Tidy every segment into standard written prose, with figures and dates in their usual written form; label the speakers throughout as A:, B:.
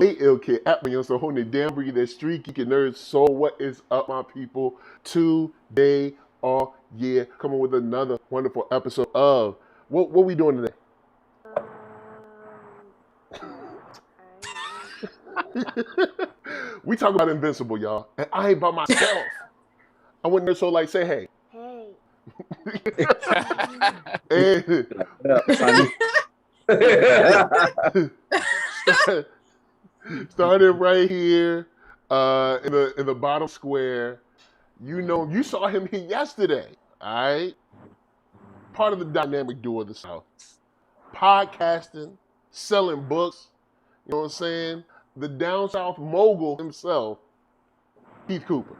A: late ill kid at OneYoungsta holding the damn breed that StreetGeek and NERDSoul. What is up, my people? Today, coming with another wonderful episode of what we doing today? We talk about Invincible, y'all, and I ain't by myself. I want NERDSoul like say hey. And started right here in the bottom square. You know, you saw him here yesterday, all right? Part of the dynamic duo of the South. Podcasting, selling books, you know what I'm saying? The down South mogul himself, Keith Cooper.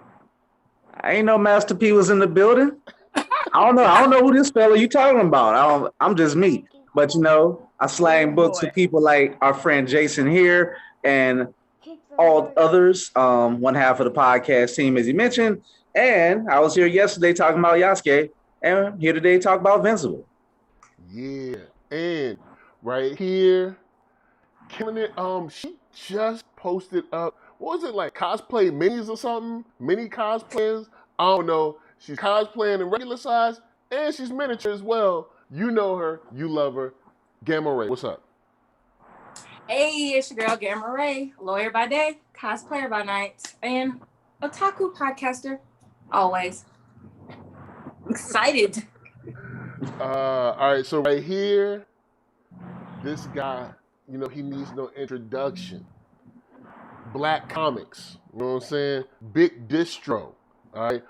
B: I ain't know Master P was in the building. I don't know who this fella you talking about. I'm just me. But you know, I slang books to people like our friend Jason here and all others, one half of the podcast team, as you mentioned. And I was here yesterday talking about Yasuke, and here today talk about Invincible.
A: Yeah, and right here, killing it. She just posted up. What was it like? Cosplay minis or something? Mini cosplayers? I don't know. She's cosplaying in regular size, and she's miniature as well. You know her. You love her. Gamma Ray, what's up?
C: Hey, it's your girl Gamma Ray, lawyer by day, cosplayer by night, and otaku podcaster. Always excited.
A: All right, so right here, this guy, you know, he needs no introduction. Black Comics, you know what I'm saying? Big Distro, all right?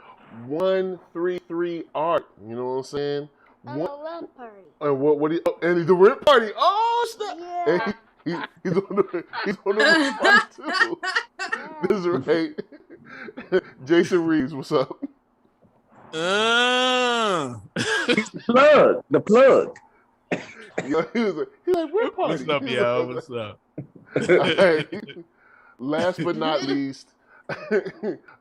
A: 133 Art, you know what I'm saying?
D: And a rent party.
A: And the rent party. Oh, snap!
D: Yeah.
A: And he's on the rent party too. This is right. Jason Reeves, what's up?
B: The plug.
A: Yo, he was like, rent party.
E: What's up, yo? What's up?
A: Right. Last but not least,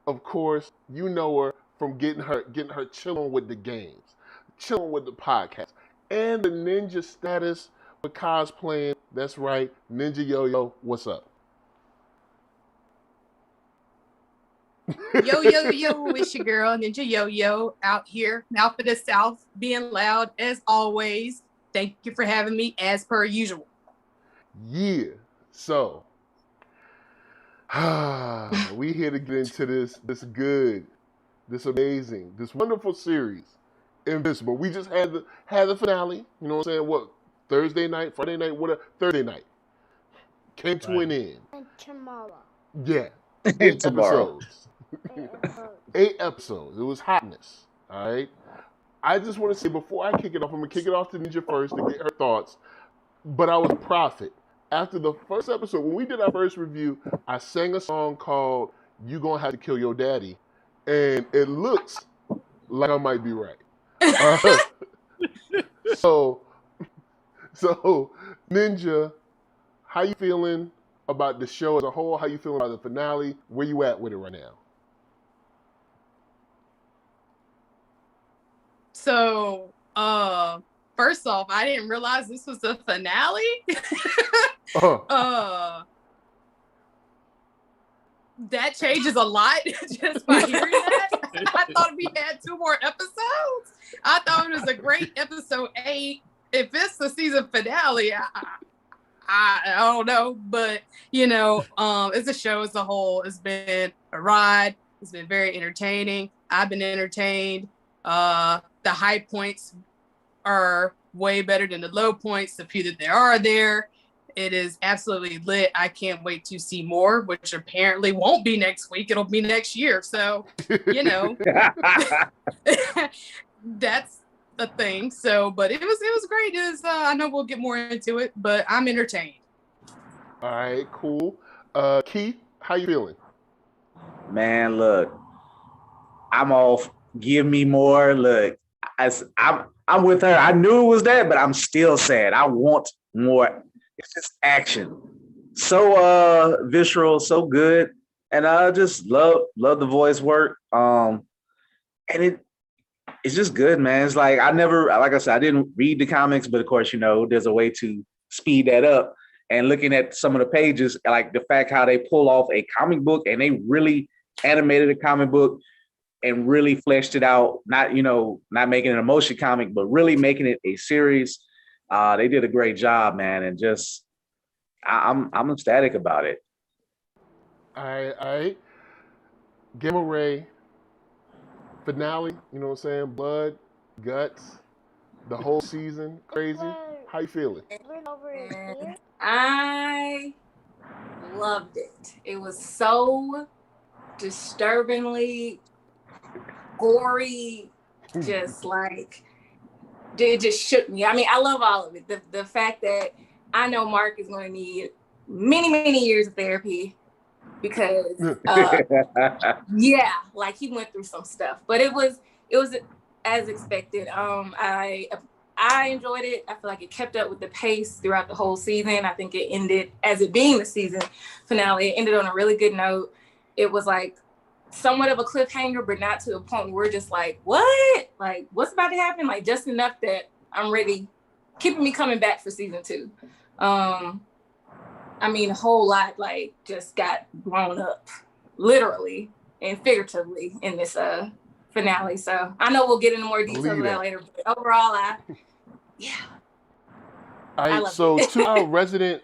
A: of course, you know her from getting her chilling with the games, chilling with the podcast, and the ninja status with cosplaying. That's right, Ninja Yoyo. What's up?
F: Yo, it's your girl, Ninja Yoyo, out here, now for the South, being loud as always. Thank you for having me, as per usual.
A: Yeah. So, we here to get into this good, this amazing, this wonderful series, Invincible. We just had the finale. You know what I'm saying? What, Thursday night, Friday night, whatever, Thursday night. Came to an end.
D: And tomorrow.
A: Yeah. 8 episodes. 8 episodes. It was hotness. All right. I just want to say, before I kick it off, I'm going to kick it off to Ninja first to get her thoughts. But I was a prophet. After the first episode, when we did our first review, I sang a song called You Gonna Have to Kill Your Daddy. And it looks like I might be right. So, Ninja, how you feeling about the show as a whole? How you feeling about the finale? Where you at with it right now?
F: So, first off, I didn't realize this was the finale. That changes a lot just by hearing that. I thought we had 2 more episodes. I thought it was a great episode 8. If it's the season finale, I don't know, but you know, it's a show as a whole. It's been a ride. It's been very entertaining. I've been entertained. The high points are way better than the low points, the few that there are there. It is absolutely lit. I can't wait to see more, which apparently won't be next week. It'll be next year. So, you know, that's the thing. So, but it was great. I know we'll get more into it, but I'm entertained.
A: All right, cool. Keith, how you feeling?
B: Man, look, I'm off. Give me more. Look, I'm with her. I knew it was that, but I'm still sad. I want more. It's just action. So visceral, so good. And I just love the voice work. And it's just good, man. It's like I said, I didn't read the comics, but of course, you know, there's a way to speed that up. and looking at some of the pages, like the fact how they pull off a comic book and they really animated a comic book and really fleshed it out, not making an emotion comic, but really making it a series. They did a great job, man, and just I'm ecstatic about it.
A: I Gamma Ray finale, you know what I'm saying? Blood, guts, the whole season, crazy. How you feeling?
C: I loved it. It was so disturbingly gory, just like it just shook me. I mean, I love all of it. The fact that I know Mark is going to need many years of therapy because like he went through some stuff, but it was as expected. I enjoyed it. I feel like it kept up with the pace throughout the whole season. I think it ended, as it being the season finale, it ended on a really good note. It was like somewhat of a cliffhanger, but not to a point where we're just like, what? Like, what's about to happen? Like, just enough that I'm ready, keeping me coming back for season 2. I mean, a whole lot, like, just got blown up, literally and figuratively in this finale. So I know we'll get into more details of that later, but overall, I love
A: so
C: it.
A: to our resident,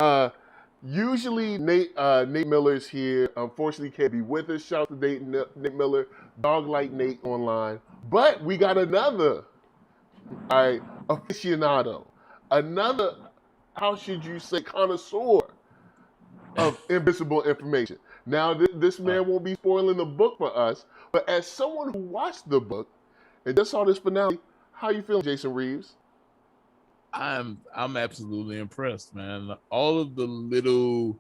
A: usually Nate Miller's here. Unfortunately, can't be with us. Shout out to Nate Miller, Dog Like Nate online. But we got another, aficionado, another, how should you say, connoisseur of Invincible information. Now, this man won't be spoiling the book for us, but as someone who watched the book and just saw this finale, how you feeling, Jason Reeves?
E: I'm absolutely impressed, man. All of the little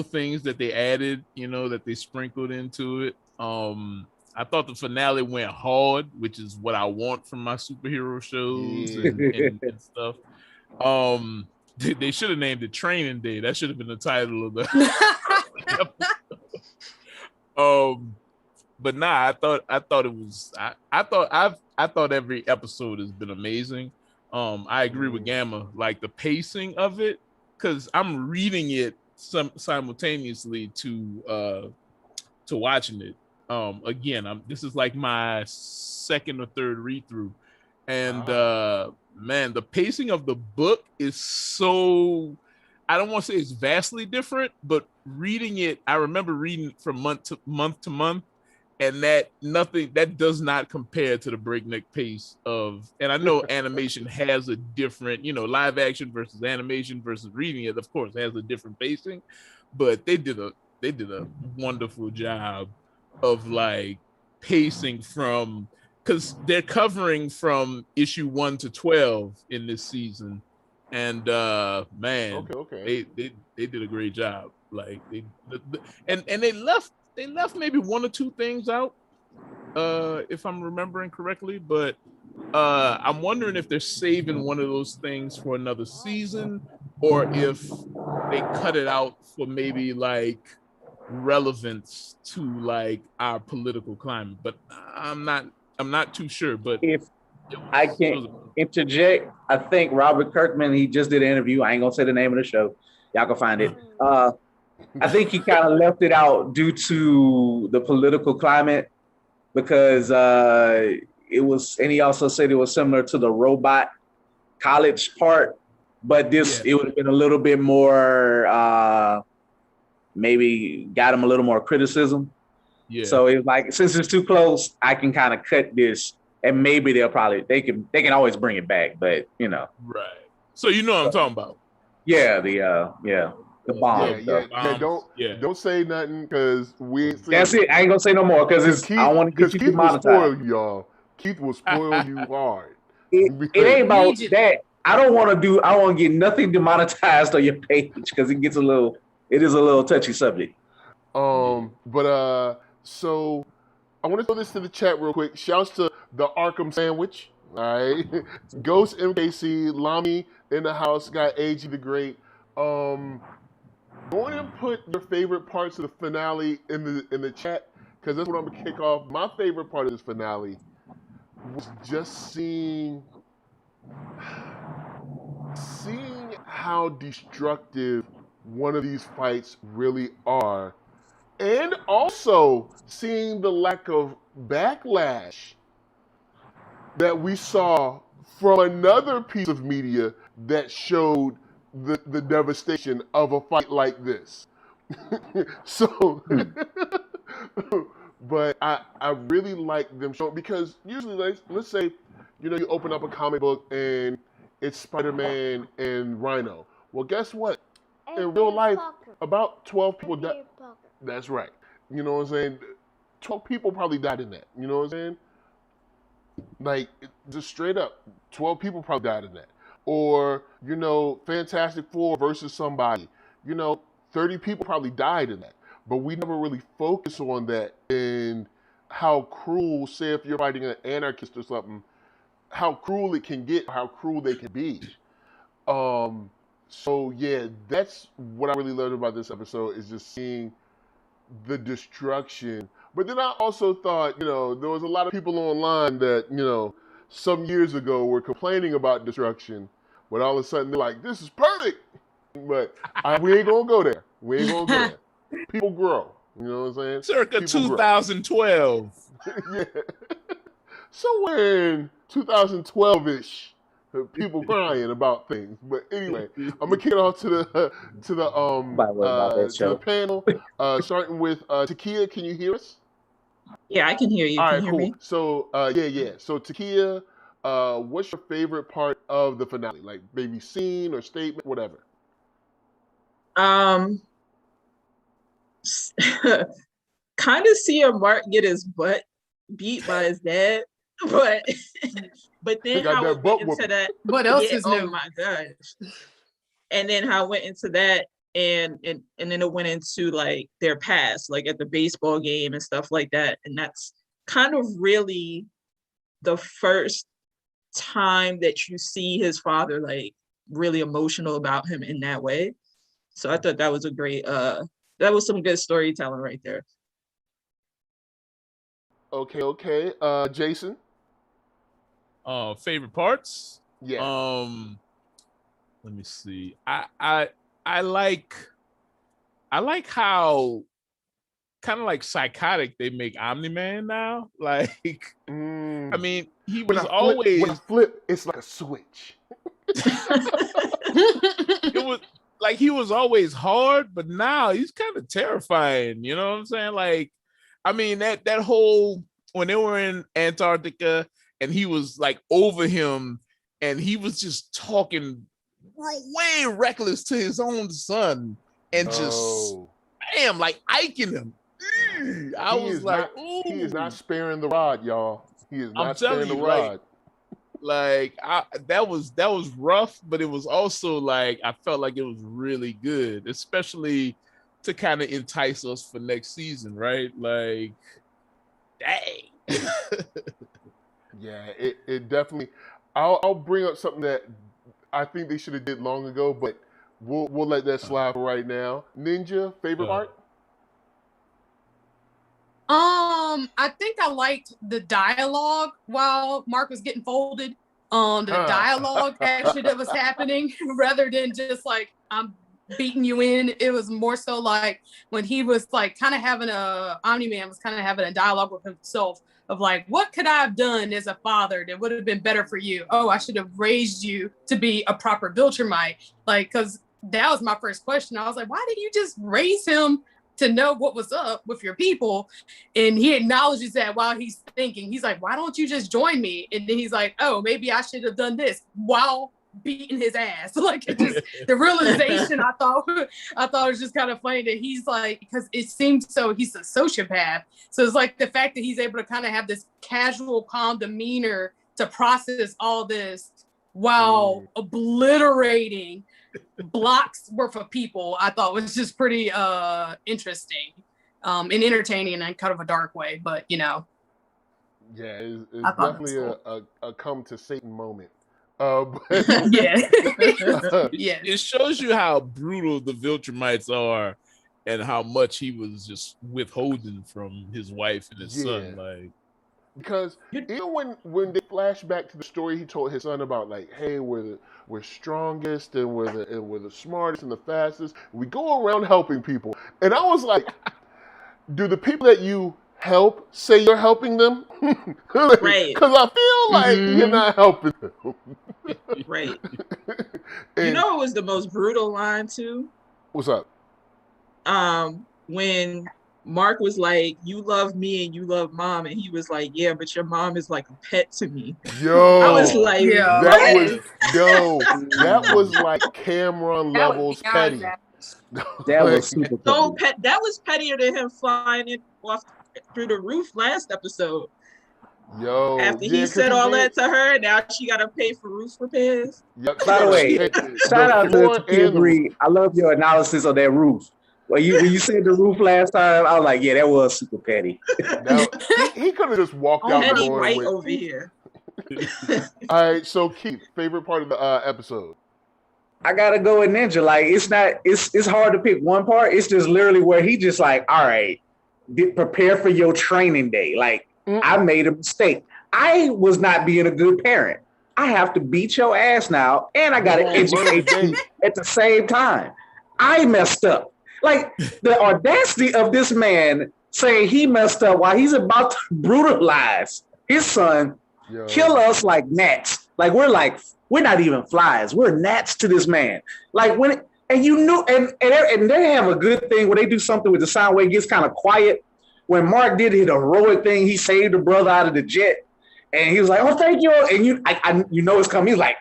E: things that they added, that they sprinkled into it. I thought the finale went hard, which is what I want from my superhero shows and stuff. They should have named it Training Day. That should have been the title of the but nah, I thought it was I thought every episode has been amazing. I agree with Gamma, like the pacing of it, because I'm reading it simultaneously to watching it. Again, this is like my second or third read through, and man, the pacing of the book is so, I don't want to say it's vastly different, but reading it, I remember reading from month to month, and that does not compare to the breakneck pace of, and I know animation has a different, live action versus animation versus reading it, of course, has a different pacing, but they did a wonderful job of like pacing from, because they're covering from issue 1 to 12 in this season, and man,
A: okay.
E: they did a great job. Like they left maybe 1 or 2 things out, if I'm remembering correctly, but I'm wondering if they're saving one of those things for another season, or if they cut it out for maybe like relevance to like our political climate. But I'm not too sure. But
B: if I can interject, I think Robert Kirkman, he just did an interview. I ain't gonna say the name of the show. Y'all can find it. I think he kind of left it out due to the political climate, because it was, and he also said it was similar to the robot college part, but it would have been a little bit more, maybe got him a little more criticism. Yeah. So it was like, since it's too close, I can kind of cut this, and maybe they can always bring it back, but
E: Right. So what I'm talking about.
B: Yeah, the bomb.
A: Don't say nothing, because we ain't seen
B: That's it. I ain't gonna say no more, because I don't want to get you demonetized.
A: Keith will spoil you, y'all. Keith will spoil you hard.
B: It ain't about that. I want to get nothing demonetized on your page, because it is a little touchy subject.
A: But so I want to throw this to the chat real quick. Shouts to the Arkham Sandwich. All right. Ghost MKC, Lami in the house, got AG the Great. Go ahead and put your favorite parts of the finale in the chat, because that's what I'm gonna kick off. My favorite part of this finale was just seeing how destructive one of these fights really are. And also seeing the lack of backlash that we saw from another piece of media that showed the devastation of a fight like this. So, but I really like them showing, because usually, let's say, you know, you open up a comic book and it's Spider-Man and Rhino. Well, guess what? In real life, about 12 people died. That's right. You know what I'm saying? 12 people probably died in that. You know what I'm saying? Like, just straight up, 12 people probably died in that. Or, you know, Fantastic Four versus somebody. You know, 30 people probably died in that. But we never really focus on that and how cruel, say if you're fighting an anarchist or something, how cruel it can get, how cruel they can be. So yeah, that's what I really loved about this episode, is just seeing the destruction. But then I also thought, you know, there was a lot of people online that, you know, some years ago were complaining about destruction, but all of a sudden they're like, this is perfect. But we ain't gonna go there. We ain't gonna go there. People grow. You know what I'm saying?
E: Circa
A: People
E: 2012.
A: yeah. Somewhere in 2012-ish, people crying about things. But anyway, I'm gonna kick it off to the panel. Starting with Takia. Can you hear us?
G: Yeah, I can hear you.
A: All
G: Can
A: right,
G: you
A: cool.
G: hear me?
A: So yeah. So Takia, what's your favorite part of the finale? Like maybe scene or statement, whatever.
G: Kind of seeing Mark get his butt beat by his dad, but then how it went into that.
F: What else
G: yeah,
F: is new?
G: Oh my gosh! And then how it went into that, and then it went into like their past, like at the baseball game and stuff like that. And that's kind of really the first time that you see his father like really emotional about him in that way. So I thought that was a great that was some good storytelling right there.
A: Okay. Jason?
E: Favorite parts?
A: Yeah.
E: Let me see. I like how kind of like psychotic they make Omni-Man now. Like, I mean, he was always
A: when I flip, it's like a switch.
E: It was like he was always hard, but now he's kind of terrifying. You know what I'm saying? Like, I mean, that whole, when they were in Antarctica and he was like over him and he was just talking way reckless to his own son and just bam, like iking him. I was like, ooh.
A: He is not sparing the rod, y'all. He is not sparing the rod.
E: That was rough, but it was also like I felt like it was really good, especially to kind of entice us for next season, right? Like, dang.
A: Yeah, it definitely. I'll bring up something that I think they should have did long ago, but we'll let that slide for right now. Ninja, favorite part?
F: I think I liked the dialogue while Mark was getting folded. The dialogue actually that was happening, rather than just like, I'm beating you in. It was more so like when he was like kind of having Omni-Man was kind of having a dialogue with himself of like, what could I have done as a father that would have been better for you? Oh, I should have raised you to be a proper Viltrumite. Like, because that was my first question. I was like, why didn't you just raise him to know what was up with your people? And he acknowledges that while he's thinking, he's like, why don't you just join me? And then he's like, oh, maybe I should have done this while beating his ass. Like, it just, the realization I thought it was just kind of funny that he's like, because it seems so he's a sociopath. So it's like the fact that he's able to kind of have this casual, calm demeanor to process all this while obliterating blocks worth of people, I thought was just pretty interesting and entertaining in kind of a dark way, but you know.
A: Yeah, it's definitely a come to Satan moment. But,
F: yeah.
E: It shows you how brutal the Viltrumites are and how much he was just withholding from his wife and his son. Like,
A: Because even when they flash back to the story he told his son about, like, hey, we're strongest and we're the smartest and the fastest. We go around helping people, and I was like, do the people that you help say you're helping them?
G: Right.
A: Because I feel like you're not helping them.
G: Right.
A: And
G: You know, it was the most brutal line too.
A: what's up?
G: When Mark was like, "You love me and you love mom," and he was like, "Yeah, but your mom is like a pet to me."
A: Yo,
G: I was like,
F: Yeah.
A: that was like Cameron
C: That was
A: levels
C: beyond
A: petty.
B: That was super
G: so
B: petty.
G: that was pettier than him flying it off through the roof last episode.
A: Yo,
G: After
A: yeah,
G: he
A: 'cause
G: said all
A: did.
G: that to her, now she got to pay for roof repairs.
A: Yep,
B: By the way, shout out to
A: floor and the
B: geekery. I love your analysis of that roof. When you said the roof last time, I was like, yeah, that was super petty.
A: he could have just walked out the
G: Petty
A: door.
G: white
A: And
G: over here.
A: all right, so Keith, favorite part of the episode?
B: I gotta go with Ninja. Like it's hard to pick one part. It's just literally where he just like, all right, prepare for your training day. Like I made a mistake. I was not being a good parent. I have to beat your ass now, and I gotta educate you at the same time. I messed up. Like the audacity of this man saying he messed up while he's about to brutalize his son, kill us like gnats. Like we're not even flies. We're gnats to this man. Like and you knew, and they have a good thing where they do something with the sound where it gets kind of quiet. When Mark did his heroic thing, he saved the brother out of the jet, and he was like, "Oh, thank you." And you know it's coming. He's like,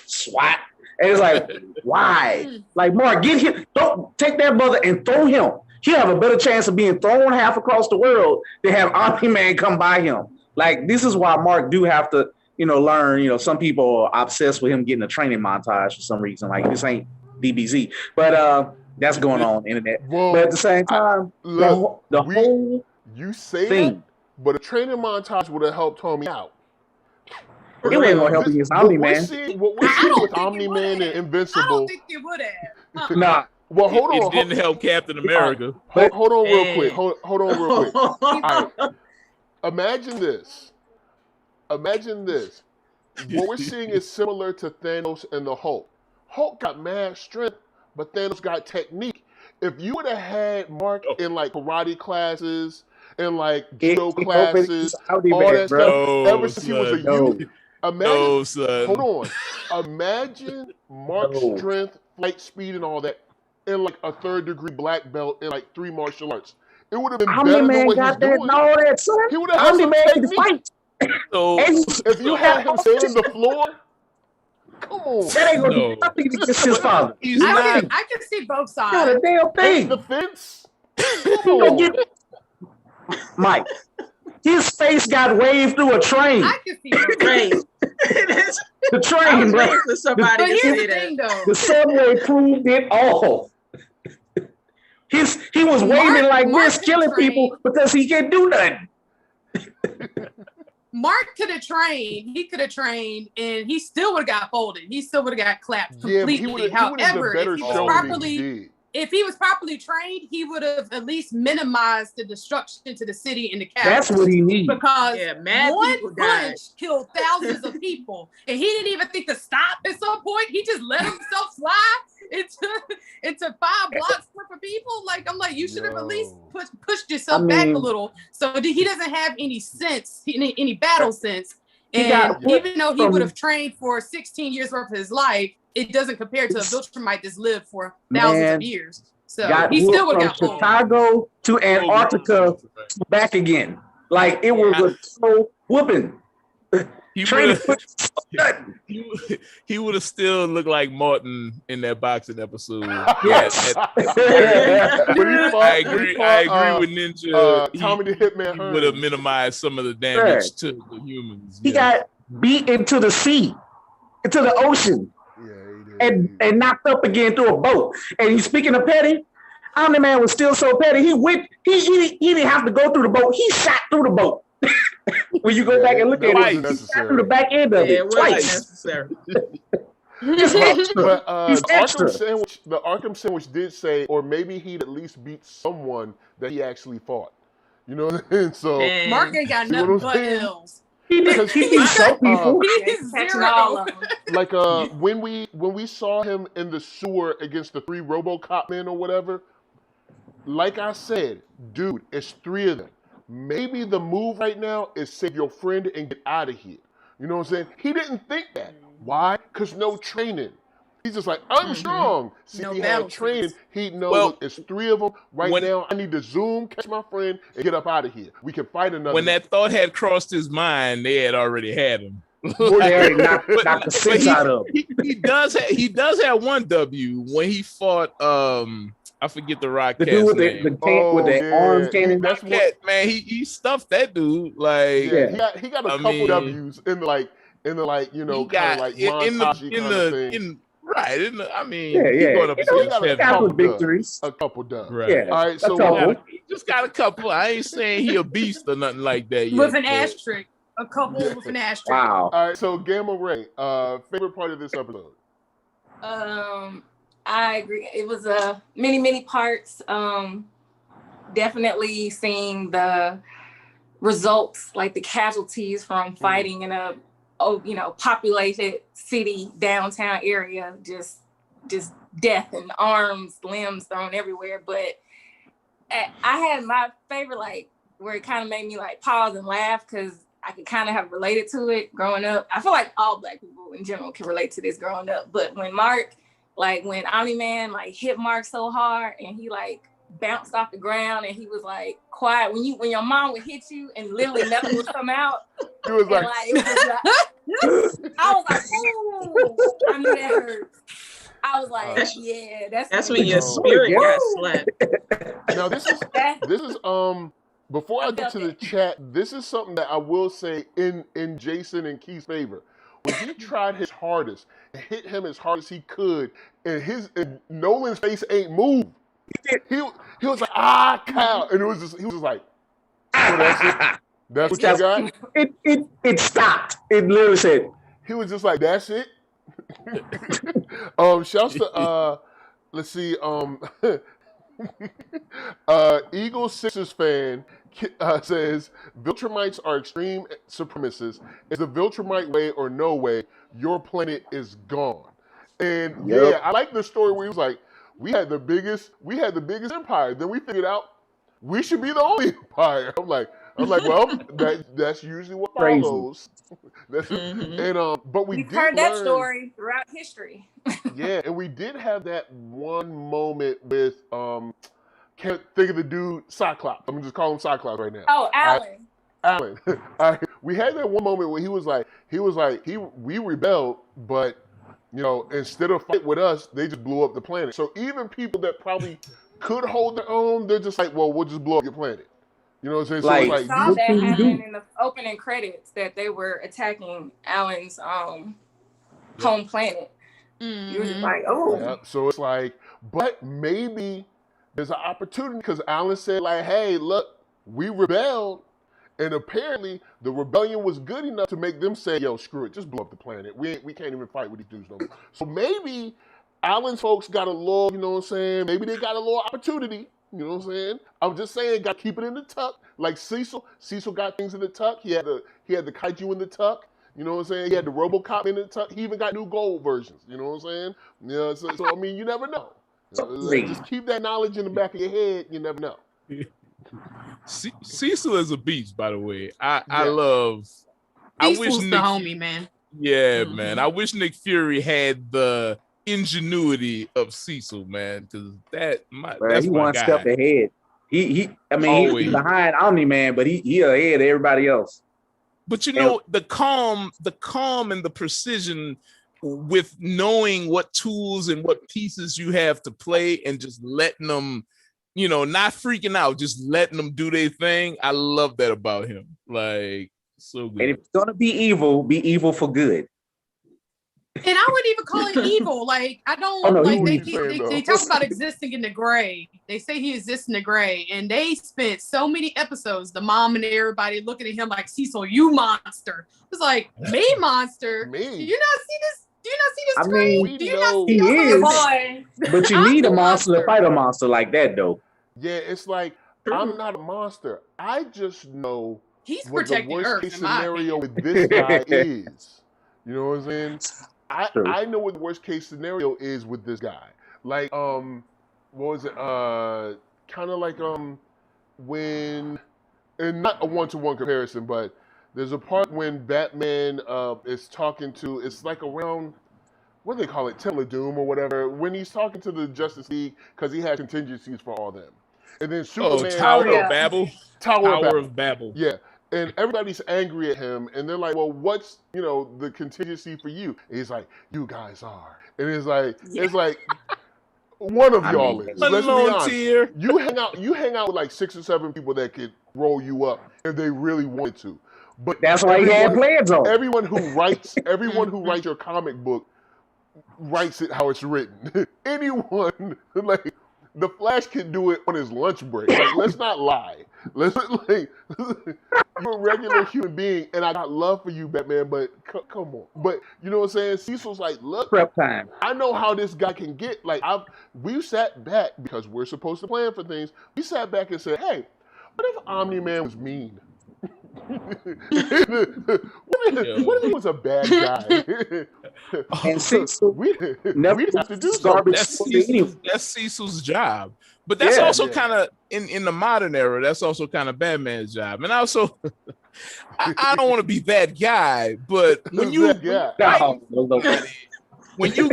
B: "SWAT." And it's like, why? Like, Mark, get him. Don't take that brother and throw him. He'll have a better chance of being thrown half across the world than have Omni-Man come by him. Like, this is why Mark do have to, learn. Some people are obsessed with him getting a training montage for some reason. Like, this ain't DBZ. But that's going on internet.
A: Well,
B: but at the same time,
A: you say
B: thing.
A: that, but a training montage would have helped Tommy out.
B: It wasn't gonna help against Omni-Man.
A: What we're seeing with Omni-Man and Invincible.
F: I don't think it would have.
B: Nah.
A: Well, hold on.
E: It didn't help Captain America.
A: Hold on real quick. Hold on real quick. All right. Imagine this. What we're seeing is similar to Thanos and the Hulk. Hulk got mad strength, but Thanos got technique. If you would have had Mark in like karate classes and like judo classes, all that stuff, ever since he was a youth, hold on. Imagine Mark's strength, flight speed, and all that in like a 3rd-degree black belt in like 3 martial arts. It would have been better than what he's doing. He would have had some technique.
E: So
A: if you had him stay on the floor, come on.
B: That ain't gonna do nothing against his father.
F: I can see both sides.
B: Not a damn thing.
A: The fence. Come on.
B: Mike, his face got waved through a train.
F: I can see both sides.
B: The train, bro.
G: For somebody
F: But
G: to
F: here's
G: say
F: the thing,
G: that.
F: though.
B: The subway proved it all. He was waving like this, killing people because he can't do nothing.
F: Mark could have trained. He could have trained, and he still would have got folded. He still would have got clapped completely. However, if he was properly trained, he would have at least minimized the destruction to the city and the castle.
B: That's what he needs.
F: Because
G: one
F: punch killed thousands of people, and he didn't even think to stop at some point. He just let himself slide into 5 blocks worth of people. Like, I'm like, you should have at least pushed yourself back a little. So he doesn't have any sense, any battle sense. And even though he would have trained for 16 years worth of his life, it doesn't compare to a Viltrumite that's lived for thousands of years. So he still would have got
B: Chicago to Antarctica back again. Like, it was a slow whooping.
E: He would have still looked like Martin in that boxing episode.
B: Yes.
E: I agree with Ninja.
A: Tommy the Hitman
E: would have minimized some of the damage to the humans.
B: He got beat into the sea, into the ocean, and knocked up again through a boat. And speaking of petty, Omni-Man was still so petty. He didn't have to go through the boat. He shot through the boat. When you go back and look at it, he shot through the back end of it twice.
A: But the Arkham Sandwich did say, or maybe he'd at least beat someone that he actually fought. You know what I'm saying? So
G: And
F: Mark ain't got
A: see what
F: nothing
A: I'm
F: but
A: saying?
F: L's.
B: He can show people.
F: He's
C: Catching all
F: zero.
C: of them.
A: Like when we saw him in the sewer against the 3 RoboCop men or whatever, like I said, dude, it's 3 of them. Maybe the move right now is save your friend and get out of here. You know what I'm saying? He didn't think that. Why? Because no training. He's just like, I'm strong. See,
F: No
A: he
F: battle
A: had training.
F: suits.
A: He know,
E: Well,
A: look, it's 3 of them right
E: when-
A: now. I need to zoom, catch my friend, and get up out of here. We can fight another.
E: When that thought had crossed his mind, they had already had him.
B: They already knocked the sense out of him.
E: He does have one W when he fought I forget the Rock
B: The
E: cat's
B: dude with
E: name.
B: with the arms cannon.
A: That's
E: Rock
A: what.
E: Cat, man, he stuffed that dude like
A: Yeah, he got a
E: I
A: couple
E: mean,
A: W's in the you know,
E: he
A: kind
E: got
A: of like
E: in
A: montage kind of thing.
E: I mean,
B: Yeah,
E: he
B: yeah.
E: going up
B: You know,
E: against
A: he got a
E: heavy.
A: couple
B: Couple victories.
A: A couple dubs.
E: Right.
B: Yeah.
A: All right, so
B: a couple.
E: He just got a couple. I ain't saying he a beast or nothing like that yet.
F: With an
E: but-
F: asterisk. A couple with an asterisk.
B: Wow.
A: all right, so Gamma Ray, favorite part of this episode.
C: I agree. It was many parts. Definitely seeing the results, like the casualties from fighting in a populated city downtown area, just death and arms, limbs thrown everywhere. But I had my favorite, like, where it kind of made me like pause and laugh because I could kind of have related to it growing up. I feel like all Black people in general can relate to this growing up. But when when Omni-Man like hit Mark so hard and he like bounced off the ground and he was like quiet, when your mom would hit you and literally nothing would come out.
A: He was like,
C: I was like, ooh, I knew that hurt. I was like, yeah,
G: that's when your spirit got slapped.
A: Now this is before I get to the chat, this is something that I will say in Jason and Keith's favor. When he tried his hardest and hit him as hard as he could, and Nolan's face ain't moved. He was like, cow, and he was just like, oh, that's it. That's what you got.
B: It stopped. It literally said.
A: He was just like, that's it. Shouts to let's see, Eagle Sixers fan says Viltrumites are extreme supremacists. It's the Viltrumite way or no way. Your planet is gone. And yeah, I like the story where he was like, we had the biggest empire. Then we figured out we should be the only empire. I'm like, well, that's usually what follows. But
C: we've heard that story throughout history.
A: Yeah, and we did have that one moment with can't think of the dude Cyclops. I'm gonna just call him Cyclops right now.
C: Oh, Alan.
A: Alan. We had that one moment where we rebelled, but instead of fight with us, they just blew up the planet. So even people that probably could hold their own, they're just like, well, we'll just blow up your planet. You know what I'm saying?
C: I saw that happen in the opening credits that they were attacking Alan's home planet. You were just like, oh.
A: Yeah, so it's like, but maybe there's an opportunity because Alan said like, hey, look, we rebelled. And apparently the rebellion was good enough to make them say, yo, screw it, just blow up the planet. We can't even fight with these dudes no more. So maybe Alan's folks got a little, you know what I'm saying? Maybe they got a little opportunity. You know what I'm saying? I'm just saying, got to keep it in the tuck. Like Cecil got things in the tuck. He had the kaiju in the tuck. You know what I'm saying? He had the RoboCop in the tuck. He even got new gold versions. You know what I'm saying? Yeah. So I mean, you never know. Just keep that knowledge in the back of your head. You never know.
E: Cecil is a beast, by the way.
F: Cecil's
E: I wish
F: the homie, man.
E: Yeah, man. I wish Nick Fury had the ingenuity of Cecil, man, because that's
B: he
E: my
B: one
E: guy.
B: step ahead. He's behind Omni-Man, but he ahead of everybody else.
E: But the calm and the precision with knowing what tools and what pieces you have to play and just letting them, not freaking out, just letting them do their thing. I love that about him. Like, so good.
B: And if it's gonna be evil for good.
F: And I wouldn't even call it evil. Like, I don't they talk about existing in the gray. They say he exists in the gray. And they spent so many episodes, the mom and everybody looking at him like, Cecil, you monster. It's like, me monster?
A: Me?
F: Do you not see this? Do you not see this
B: I mean,
F: Do you not see
B: he
F: this?
B: is.
C: Boy.
B: But you need a monster to fight a monster like that, though.
A: Yeah, it's like I'm not a monster. I just know
F: He's
A: what the
F: protecting
A: worst
F: Earth,
A: case
F: in my
A: scenario
F: opinion.
A: with this guy is. You know what I'm saying?
B: True.
A: I know what the worst case scenario is with this guy. Like, what was it? Kind of like when, and not a one-to-one comparison, but there's a part when Batman is talking to, it's like around, what do they call it, Temple of Doom or whatever, when he's talking to the Justice League because he had contingencies for all them. And then Superman...
E: Tower
C: yeah.
E: of Babel?
A: Tower
E: of Babel.
A: Yeah. And everybody's angry at him, and they're like, well, what's, the contingency for you? And he's like, you guys are. And it's like, one of y'all is. Let's be honest.
E: Tier.
A: You hang out with like 6 or 7 people that could roll you up if they really wanted to. But
B: That's why he had plans on.
A: Everyone who writes your comic book writes it how it's written. Anyone, like, the Flash can do it on his lunch break. Like, let's not lie. You're a regular human being, and I got love for you, Batman, but come on. But you know what I'm saying? Cecil's like, look,
B: Prep time.
A: I know how this guy can get. Like, we sat back, because we're supposed to plan for things. We sat back and said, hey, what if Omni-Man was mean? What if he was a bad guy?
B: And Cecil,
A: we'd have to do something.
E: That's Cecil's job. But that's also kind of, in the modern era, that's also kind of Batman's job. And also, I don't want to be that guy, but when you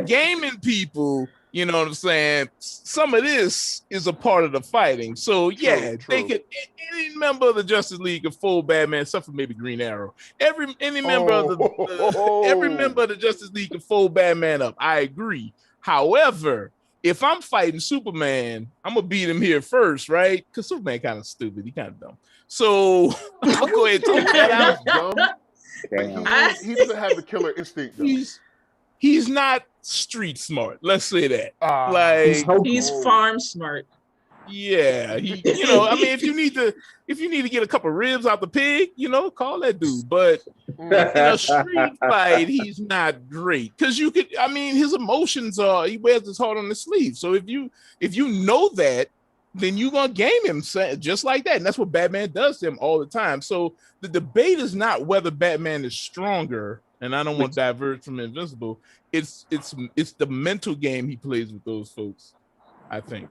E: gaming people, you know what I'm saying, some of this is a part of the fighting. So yeah,
A: true.
E: They could, any member of the Justice League could fold Batman, except for maybe Green Arrow. Every member of the Justice League could fold Batman up. I agree. However, if I'm fighting Superman, I'm gonna beat him here first, right? Because Superman kind of stupid. He kind of dumb. So I'll go ahead and take that out.
A: He doesn't have the killer instinct, though.
E: He's not street smart. Let's say that.
G: He's farm smart.
E: Yeah, I mean, if you need to get a couple ribs out the pig, call that dude. But in a street fight, he's not great because his emotions he wears his heart on his sleeve. So if you know that, then you're gonna game him just like that, and that's what Batman does to him all the time. So the debate is not whether Batman is stronger, and I don't want to diverge from Invincible. It's the mental game he plays with those folks, I think.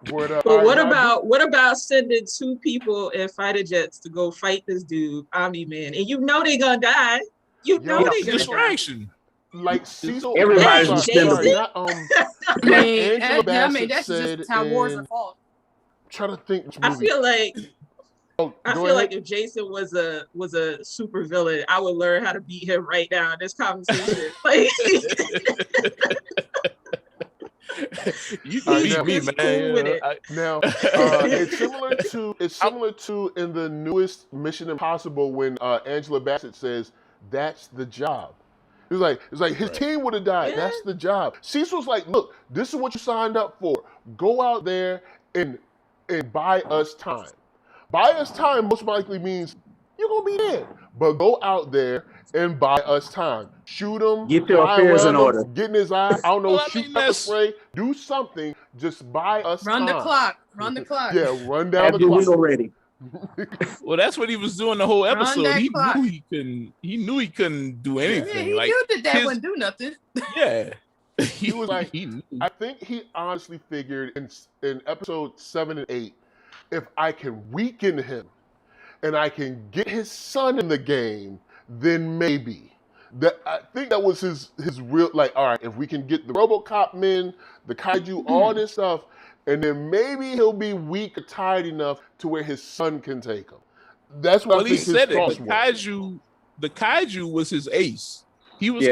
G: But what about sending 2 people in fighter jets to go fight this dude, Omni-Man, and they're gonna die? They're gonna
E: distraction.
A: Like Cecil,
B: everybody's expendable.
F: That's just how wars are fought.
A: Trying to think.
G: I feel like if Jason was a super villain, I would learn how to beat him right now in this conversation.
E: You beat me, man.
A: Now it's similar to in the newest Mission Impossible when Angela Bassett says that's the job. It's like his team would have died. Yeah. That's the job. Cecil's like, look, this is what you signed up for. Go out there and buy us time. Buy us time most likely means you're gonna be dead. But go out there and buy us time. Shoot him.
B: Get your affairs in order.
A: Get in his eye. I don't know. Shoot pepper spray. Do something. Just buy us time.
F: Run the clock.
A: Yeah, run down the clock.
B: Already.
E: Well, that's what he was doing the whole episode. He knew he couldn't do anything.
F: Yeah, he knew that wouldn't do nothing.
E: Yeah.
A: He was like, I think he honestly figured in episode 7 and 8, if I can weaken him and I can get his son in the game, then maybe. I think that was his real, like, all right, if we can get the RoboCop men, the kaiju, all this stuff, and then maybe he'll be weak or tired enough to where his son can take him. That's what I think
E: he said. The kaiju was his ace. He was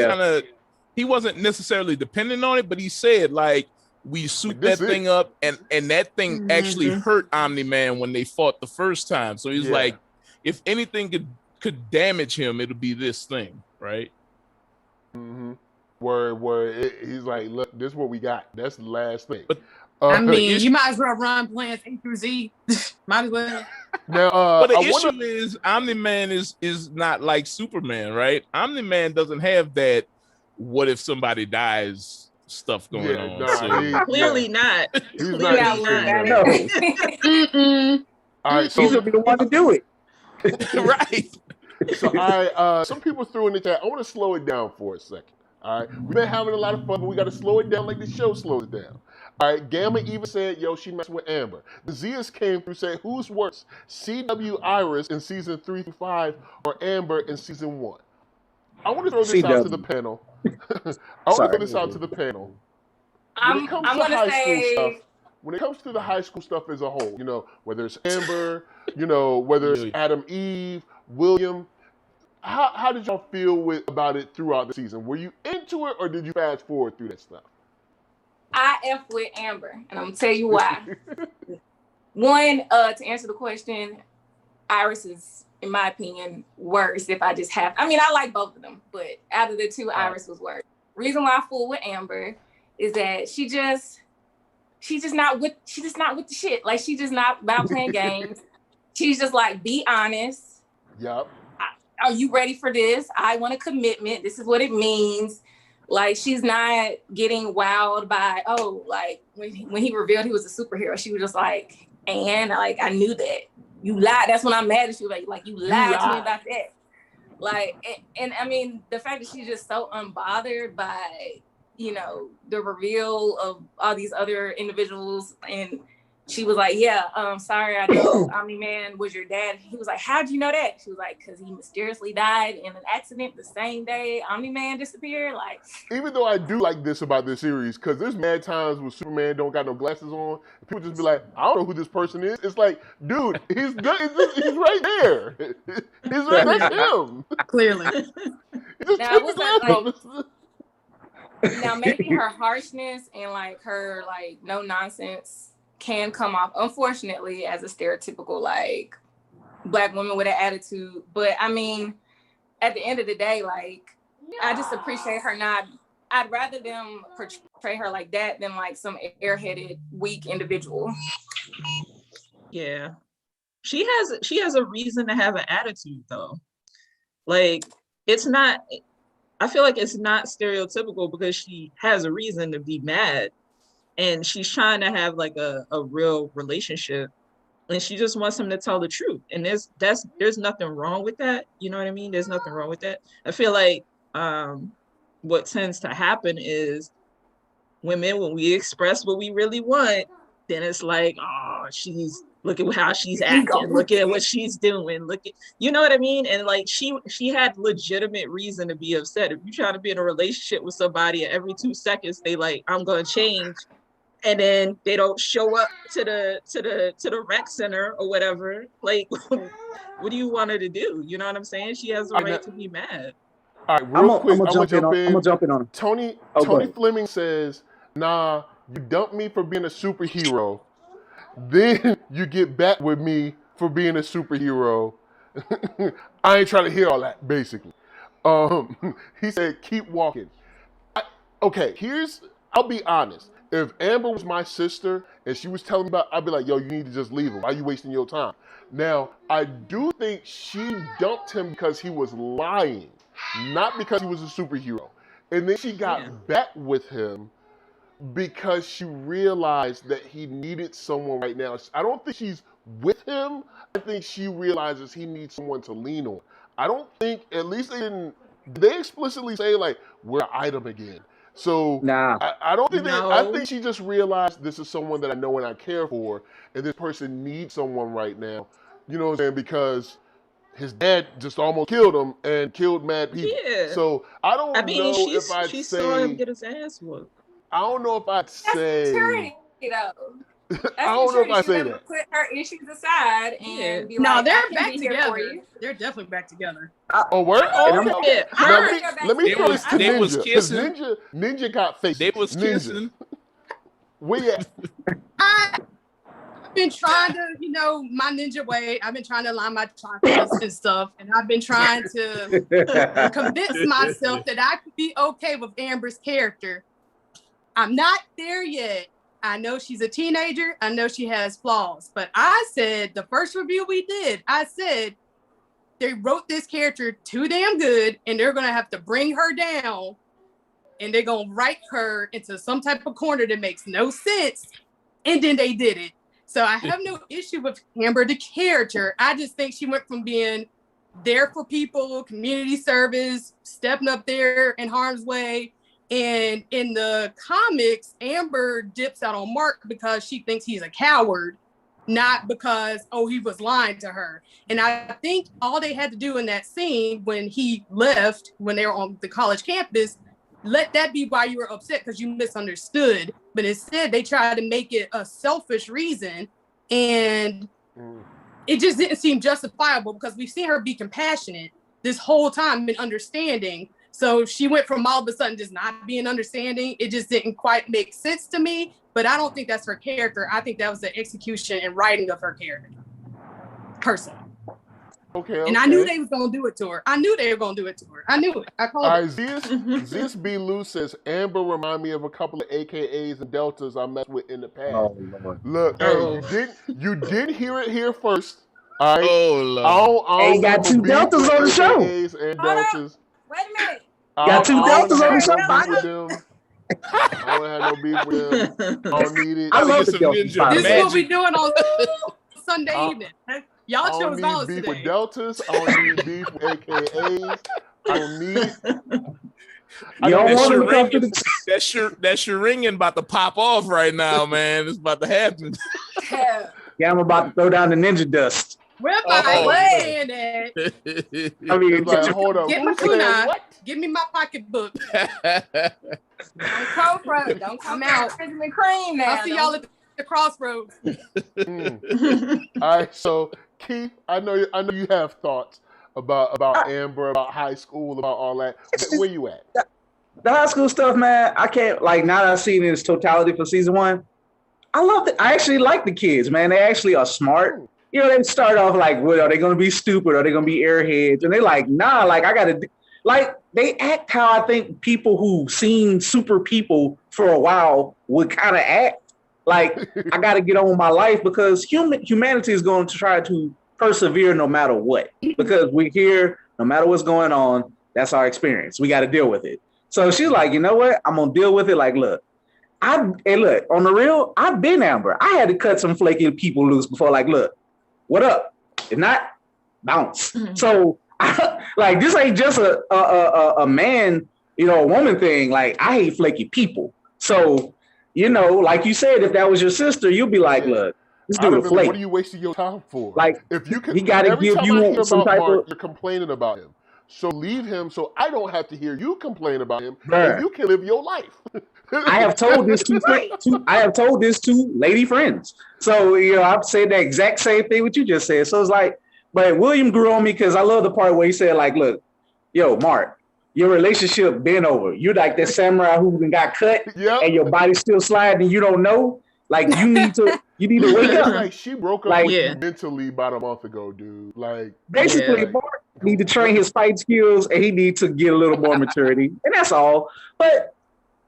E: he wasn't necessarily dependent on it, but he said, like, we suit that thing up, and that thing actually hurt Omni-Man when they fought the first time. So he's like, if anything could damage him, it'll be this thing, right?
A: Mm-hmm. He's like, look, this is what we got. That's the last thing.
E: But
F: you might as well run plans A through Z. Might as well.
A: Now,
E: but the issue is Omni-Man is not like Superman, right? Omni-Man doesn't have that what if somebody dies stuff going on.
G: Clearly not.
A: He's
G: clearly
A: not. All right,
B: She's
A: so
B: gonna be the one to do it.
E: Right.
A: so some people threw in the chat. I want to slow it down for a second. All right, we've been having a lot of fun, but we got to slow it down like the show slows it down. All right, Gamma even said, "Yo, she messed with Amber." The Zias came through saying, "Who's worse, CW Iris in season 3 through 5 or Amber in season 1?" I want to throw this out to the panel. When it comes
C: I'm
A: to
C: gonna
A: high
C: say,
A: school stuff, when it comes to the high school stuff as a whole, you know, whether it's Amber, you know, whether it's Adam Eve, William, how did y'all feel about it throughout the season? Were you into it or did you fast forward through that stuff?
C: I F with Amber, and I'm gonna tell you why. One, to answer the question, Iris is, in my opinion, worse. If I just have, I mean, I like both of them, but out of the two, Iris was worse. Reason why I fool with Amber is that she's just not with the shit. Like, she's just not about playing games. She's just like, be honest.
A: Yep.
C: Are you ready for this? I want a commitment. This is what it means. Like, she's not getting wowed by, oh, like when he revealed he was a superhero, she was just like, and like, I knew that. You lied. That's when I'm mad at you. Like you lied to me about that. Like, and I mean, the fact that she's just so unbothered by, you know, the reveal of all these other individuals, and she was like, yeah, sorry, I know Omni-Man was your dad. He was like, how'd you know that? She was like, because he mysteriously died in an accident the same day Omni-Man disappeared. Like,
A: even though I do like this about this series, because there's mad times when Superman don't got no glasses on, and people just be like, I don't know who this person is. It's like, dude, he's right there. He's right next to him.
F: Clearly.
C: Now maybe her harshness and like her like no nonsense can come off, unfortunately, as a stereotypical like Black woman with an attitude. But I mean, at the end of the day, like, I just appreciate her not. I'd rather them portray her like that than like some airheaded, weak individual.
G: Yeah, she has a reason to have an attitude though. Like, it's not. I feel like it's not stereotypical because she has a reason to be mad. And she's trying to have like a real relationship, and she just wants him to tell the truth. And there's nothing wrong with that. You know what I mean? There's nothing wrong with that. I feel like what tends to happen is when we express what we really want, then it's like, oh, look at how she's acting. Look at what she's doing. You know what I mean? And like she had legitimate reason to be upset. If you're trying to be in a relationship with somebody, every 2 seconds they like, I'm gonna change. And then they don't show up to the rec center or whatever. Like, what do you want her to do? You know what I'm saying? She has a right to be mad.
A: All right, real quick, I'm gonna
B: jump in on him.
A: Tony Fleming says, "Nah, you dumped me for being a superhero, then you get back with me for being a superhero." I ain't trying to hear all that. Basically, he said, "Keep walking." I'll be honest. If Amber was my sister and she was telling me about, I'd be like, yo, you need to just leave him. Why are you wasting your time? Now, I do think she dumped him because he was lying, not because he was a superhero. And then she got back with him because she realized that he needed someone right now. I don't think she's with him. I think she realizes he needs someone to lean on. I don't think, at least they explicitly say like, we're an item again. So
B: nah.
A: I don't think I think she just realized this is someone that I know and I care for, and this person needs someone right now. You know what I'm saying? Because his dad just almost killed him and killed mad people. Yeah. So I don't know if I'd say. She saw him get his ass whooped. I don't know if I'd say.
C: That's maturity, though.
A: I don't know if I say that.
C: Put her issues aside and be
F: no,
C: like,
F: they're back together. They're definitely back together.
A: Oh, word?
G: Okay.
A: Let me put this to
E: They was kissing.
A: Ninja got face.
E: They was kissing.
A: Where you at?
F: I've been trying to, my ninja way. I've been trying to line my chakras and stuff, and I've been trying to convince myself that I could be okay with Amber's character. I'm not there yet. I know she's a teenager. I know she has flaws. But I said, the first review we did, I said, they wrote this character too damn good, and they're going to have to bring her down, and they're going to write her into some type of corner that makes no sense. And then they did it. So I have no issue with Amber, the character. I just think she went from being there for people, community service, stepping up there in harm's way. And in the comics, Amber dips out on Mark because she thinks he's a coward, not because, oh, he was lying to her. And I think all they had to do in that scene when he left, when they were on the college campus, let that be why you were upset, because you misunderstood. But instead, they tried to make it a selfish reason. And it just didn't seem justifiable, because we've seen her be compassionate this whole time and understanding. So she went from all of a sudden just not being understanding. It just didn't quite make sense to me. But I don't think that's her character. I think that was the execution and writing of her character. Personally.
A: Okay.
F: And I knew they was gonna do it to her. I knew they were gonna do it to her. I knew it. I called
A: All
F: it.
A: right, Zeus B. Lou says, Amber remind me of a couple of AKAs and Deltas I met with in the past.
B: Oh, Lord.
A: Look, hey, you didn't hear it here first. All right.
E: Oh, Lord.
A: I don't
B: got two Deltas on the show.
A: AKAs and Deltas.
C: Wait a minute.
B: Got two Deltas on the show.
A: I don't have no beef with them. I don't need it.
B: I love the
E: some
B: Deltas.
E: ninja
F: This
E: magic.
F: is what we doing on Sunday evening. Y'all
A: I
F: chose
A: don't
F: ours
A: need beef
F: today.
A: with Deltas. I don't need beef with AKAs. I don't need.
B: You don't want to come to the.
E: That Sharingan about to pop off right now, man. It's about to happen.
B: Yeah, I'm about to throw down the ninja dust.
F: Where am
E: Oh,
F: I saying that?
B: I mean,
A: It's like, hold up.
F: Get
A: Who
F: my
A: said
F: kunai.
A: what?
F: Give me my pocketbook.
C: Don't come from. Don't come out. Krispy Kreme now.
F: I'll see y'all at the crossroads.
A: All right, so Keith, I know you have thoughts about Amber, about high school, about all that. Where you at?
B: The high school stuff, man, I can't, like, now that I've seen it in its totality for season 1, I love it. I actually like the kids, man. They actually are smart. You know, they start off like, well, are they going to be stupid? Are they going to be airheads? And they're like, nah, like, I got to, like, they act how I think people who seen super people for a while would kind of act. Like, I got to get on with my life, because humanity is going to try to persevere no matter what, because we're here, no matter what's going on. That's our experience. We got to deal with it. So she's like, you know what? I'm going to deal with it. Like, look, on the real, I've been Amber. I had to cut some flaky people loose before. Like, look, what up? If not, bounce. So, like, this ain't just a man, a woman thing. Like, I hate flaky people. So, like you said, if that was your sister, you'd be like, look, this dude a flake.
A: What are you wasting your time for?
B: Like,
A: if you can,
B: he got to give you some type of.
A: You're complaining about him. So leave him, so I don't have to hear you complain about him,
B: Bruh.
A: and you can live your life.
B: I have told this to lady friends. So, I've said the exact same thing what you just said. So it's like, but William grew on me, because I love the part where he said, like, look, yo, Mark, your relationship been over. You're like that samurai who got cut, and your body's still sliding and you don't know. Like, you need to wake up.
A: Like, she broke up with you mentally about a month ago, dude. Like,
B: basically, Mark need to train his fight skills, and he needs to get a little more maturity, and that's all. But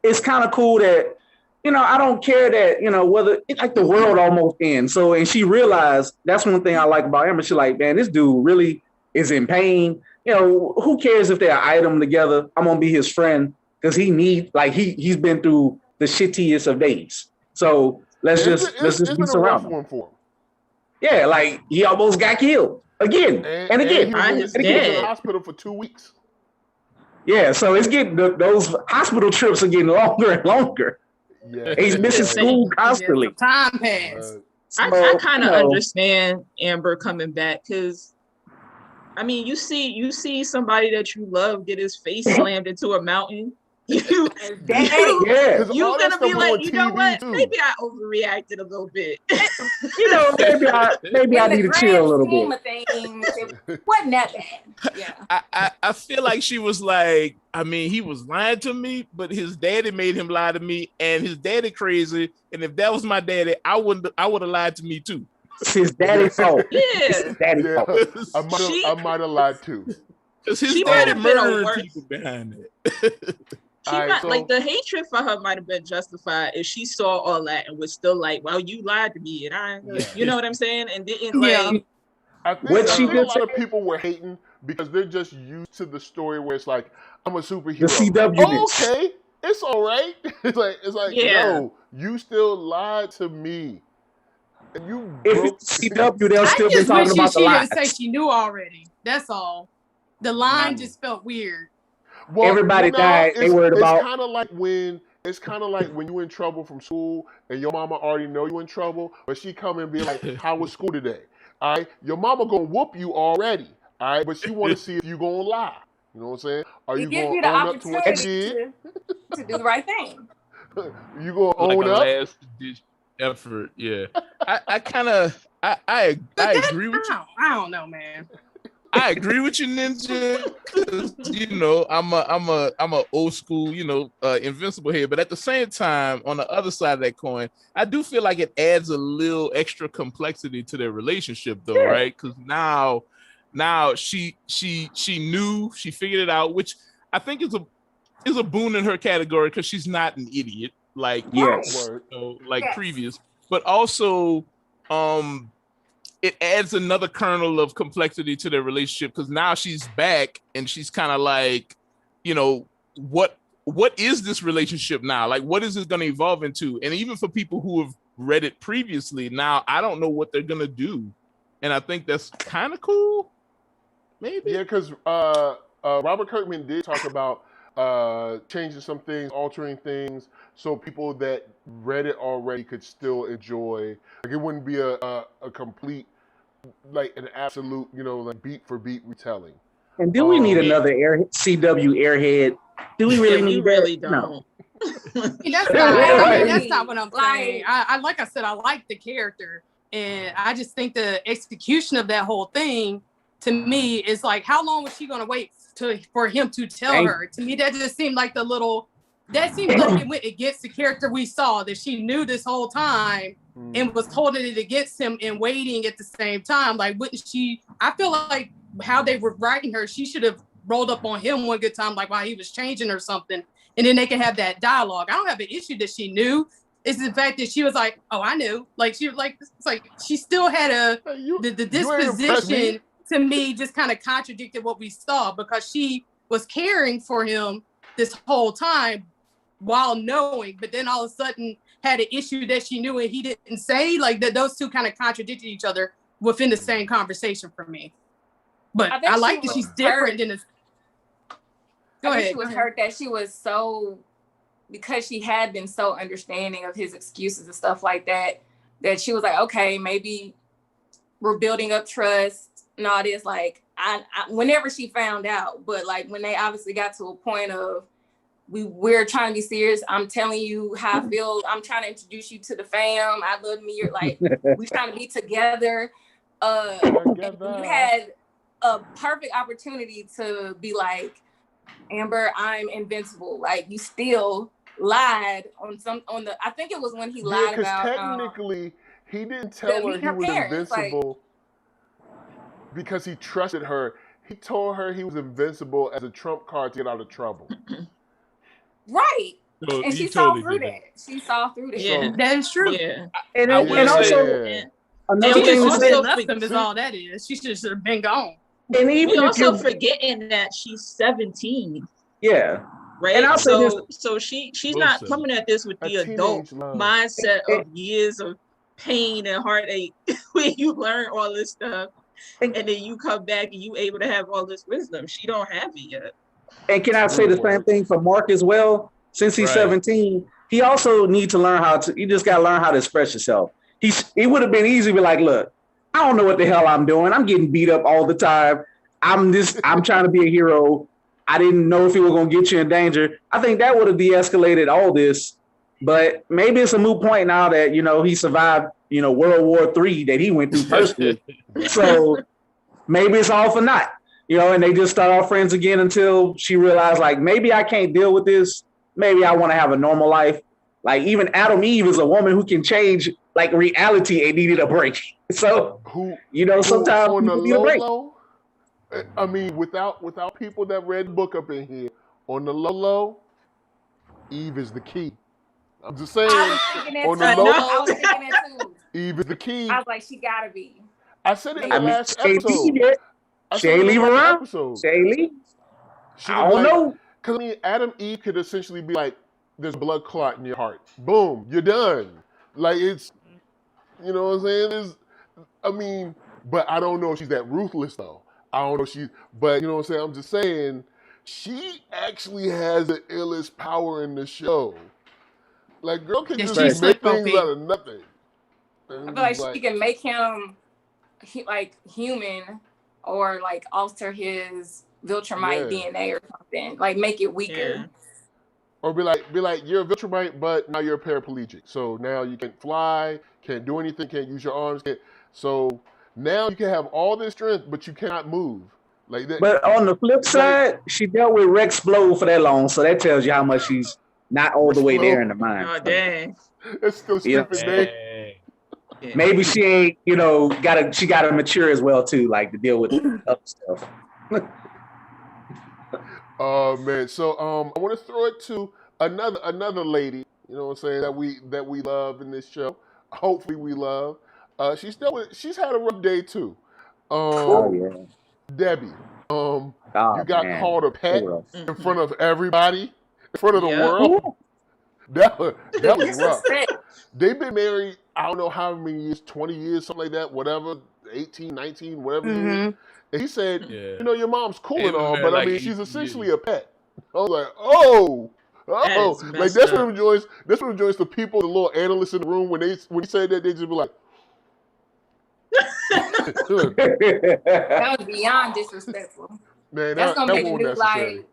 B: it's kind of cool that, I don't care that, whether it's like the world almost ends. So, and she realized, that's one thing I like about Amber. She's like, man, this dude really is in pain. Who cares if they're an item together? I'm gonna be his friend, because he's been through the shittiest of days. So let's just be surrounded.
A: One for him.
B: Yeah, like, he almost got killed again and again.
A: He was in the hospital for 2 weeks.
B: Yeah, so it's getting those hospital trips are getting longer and longer.
A: Yeah,
B: he's missing school constantly.
F: Time pass.
G: I kind of understand Amber coming back, because, I mean, you see somebody that you love get his face slammed into a mountain. You're gonna be like, you know what?
A: Too.
G: Maybe I overreacted a little bit.
B: maybe I need to chill a little bit.
C: It wasn't that bad. Yeah.
E: I feel like she was like, I mean, he was lying to me, but his daddy made him lie to me, and his daddy crazy. And if that was my daddy, I would have lied to me too.
B: It's his daddy's fault.
G: Yeah.
A: I might have lied too.
E: Because his daddy murdered people behind it.
G: Like, the hatred for her might have been justified if she saw all that and was still like, well, you lied to me, and you know what I'm saying? And didn't like.
A: I think a lot of people were hating because they're just used to the story where it's like, I'm a superhero.
B: The CW.
A: Okay, it's all right. It's like, no, you still lied to me. And you
B: If
A: broke.
B: it's CW, they'll
F: I
B: still be
F: just
B: talking
F: wish
B: about the
F: she didn't say
B: lies.
F: she knew already. That's all. The line just felt weird.
B: Everybody
A: no,
B: died. They worried
A: it's
B: about.
A: kind of like when you in trouble from school and your mama already know you in trouble, but she come and be like, "How was school today?" All right, your mama gonna whoop you already. All right, but she want to see if you gonna lie. You know what I'm saying? Are you
C: It gives
A: gonna
C: you the
A: own up to what you
C: opportunity
A: did?
C: to do the right thing.
A: You gonna
E: Like
A: own
E: a
A: up?
E: last ditch effort. Yeah. I kind of I
F: But that,
E: agree with you.
F: I don't know, man.
E: I agree with you, Ninja. 'Cause, I'm a old school, Invincible head. But at the same time, on the other side of that coin, I do feel like it adds a little extra complexity to their relationship, though, right? Because now she knew, she figured it out, which I think is a boon in her category because she's not an idiot like
B: Yes.
C: Yes.
E: previous, but also it adds another kernel of complexity to their relationship because now she's back and she's kind of like, what is this relationship now? Like, what is this going to evolve into? And even for people who have read it previously, now I don't know what they're going to do. And I think that's kind of cool. Maybe.
A: Yeah, because Robert Kirkman did talk about changing some things, altering things, so people that read it already could still enjoy. Like, it wouldn't be a complete, like an absolute, like beat for beat retelling.
B: And do we need another CW airhead? Do we really need
G: we really
B: that?
G: don't.
F: That's not what I'm saying. Like I said, I like the character, and I just think the execution of that whole thing, to me, is like, how long was she going to wait for him to tell her? To me, that just seemed like that seemed like it went against the character we saw, that she knew this whole time and was holding it against him and waiting at the same time. Like, wouldn't she? I feel like how they were writing her, she should have rolled up on him one good time, like while he was changing or something, and then they could have that dialogue. I don't have an issue that she knew. It's the fact that she was like, "Oh, I knew." Like, she was like, it's like she still had the disposition. To me, just kind of contradicted what we saw, because she was caring for him this whole time while knowing, but then all of a sudden had an issue that she knew and he didn't say. Like, that those two kind of contradicted each other within the same conversation for me. But I like that she's different than this. Go ahead.
C: She was hurt that she was so, because she had been so understanding of his excuses and stuff like that, that she was like, okay, maybe we're building up trust and all this. Like, I whenever she found out, but like when they obviously got to a point of we're trying to be serious. I'm telling you how I feel. I'm trying to introduce you to the fam. I love me. You're like, we're trying to be together. And you had a perfect opportunity to be like, Amber, I'm invincible. Like, you still lied I think it was when he lied about.
A: Technically, he didn't tell her he was invincible because he trusted her. He told her he was invincible as a trump card to get out of trouble.
C: Right. So and she saw through that. She saw through that.
F: Yeah, that is true.
B: Yeah. And also,
F: another thing to say, left him is all that is. She should have been gone.
G: And even also forgetting that she's 17.
B: Yeah.
G: Right.
B: And I'll say this.
G: So she's not coming at this with the adult mindset of years of pain and heartache when you learn all this stuff. And then you come back and you able to have all this wisdom. She don't have it yet.
B: And can I say the same thing for Mark as well? Since he's 17, he also needs to learn you just got to learn how to express yourself. It would have been easy to be like, look, I don't know what the hell I'm doing. I'm getting beat up all the time. I'm trying to be a hero. I didn't know if he was going to get you in danger. I think that would have de-escalated all this. But maybe it's a moot point now that, he survived, World War III that he went through personally. So maybe it's all for naught, and they just start off friends again until she realized, like, maybe I can't deal with this. Maybe I want to have a normal life. Like, even Adam Eve is a woman who can change, like, reality and needed a break. So, sometimes
A: on
B: people need a break.
A: Low, I mean, without people that read the book up in here, on the low, Eve is the key. I'm just saying. On the low,
C: I was thinking that too.
A: Eve is the key.
C: I was like, she gotta be.
A: I said it in the last episode.
B: Shay leave around? Shay leave? I don't know.
A: Because, I mean, Adam Eve could essentially be like, there's blood clot in your heart. Boom, you're done. Like, it's... You know what I'm saying? I mean, but I don't know if she's that ruthless though. I don't know if she, but you know what I'm saying? I'm just saying, she actually has the illest power in the show. Like, girl can
F: Yeah,
A: just
F: she's
A: make
F: slick,
A: things
F: OP.
A: out of nothing.
C: I
A: And
C: feel like
A: it's
C: she can make him like human, or like alter his Viltrumite
A: Yeah.
C: DNA or something. Like make it weaker.
G: Yeah.
A: Or be like, you're a Viltrumite, but now you're a paraplegic. So now you can't fly, can't do anything, can't use your arms. So now you can have all this strength, but you cannot move. Like that.
B: But on the flip side, she dealt with Rex Blow for that long, so that tells you how much she's not all the way there in the mind.
G: Oh dang.
A: It's still
B: Yeah.
A: stupid, man.
E: Dang.
B: Maybe she ain't, she gotta mature as well too, like to deal with other stuff.
A: Oh man. So I want to throw it to another lady, you know what I'm saying, that we love in this show. Hopefully we love. She's had a rough day too.
B: Oh yeah.
A: Debbie.
B: Oh,
A: You got
B: man.
A: called a pet
G: Mm-hmm.
A: in front of everybody, in front of the
G: Yep.
A: world. That was
C: It's
A: rough.
C: upset.
A: They've been married, I don't know how many years, 20 years, something like that, whatever, 18, 19, whatever years. And he said,
E: Yeah.
A: you know, your mom's cool
E: They
A: and
E: was
A: all,
E: there
A: but I
E: like
A: mean,
E: 18
A: she's essentially
E: years.
A: a pet. I was like, oh,
G: That is
A: like
G: messed
A: that's what
G: up.
A: enjoys. That's what enjoys the people, the little analysts in the room when he said that, they just be like,
C: That was beyond disrespectful.
A: man,
C: That's gonna be the
A: wasn't
C: new
A: necessary.
C: like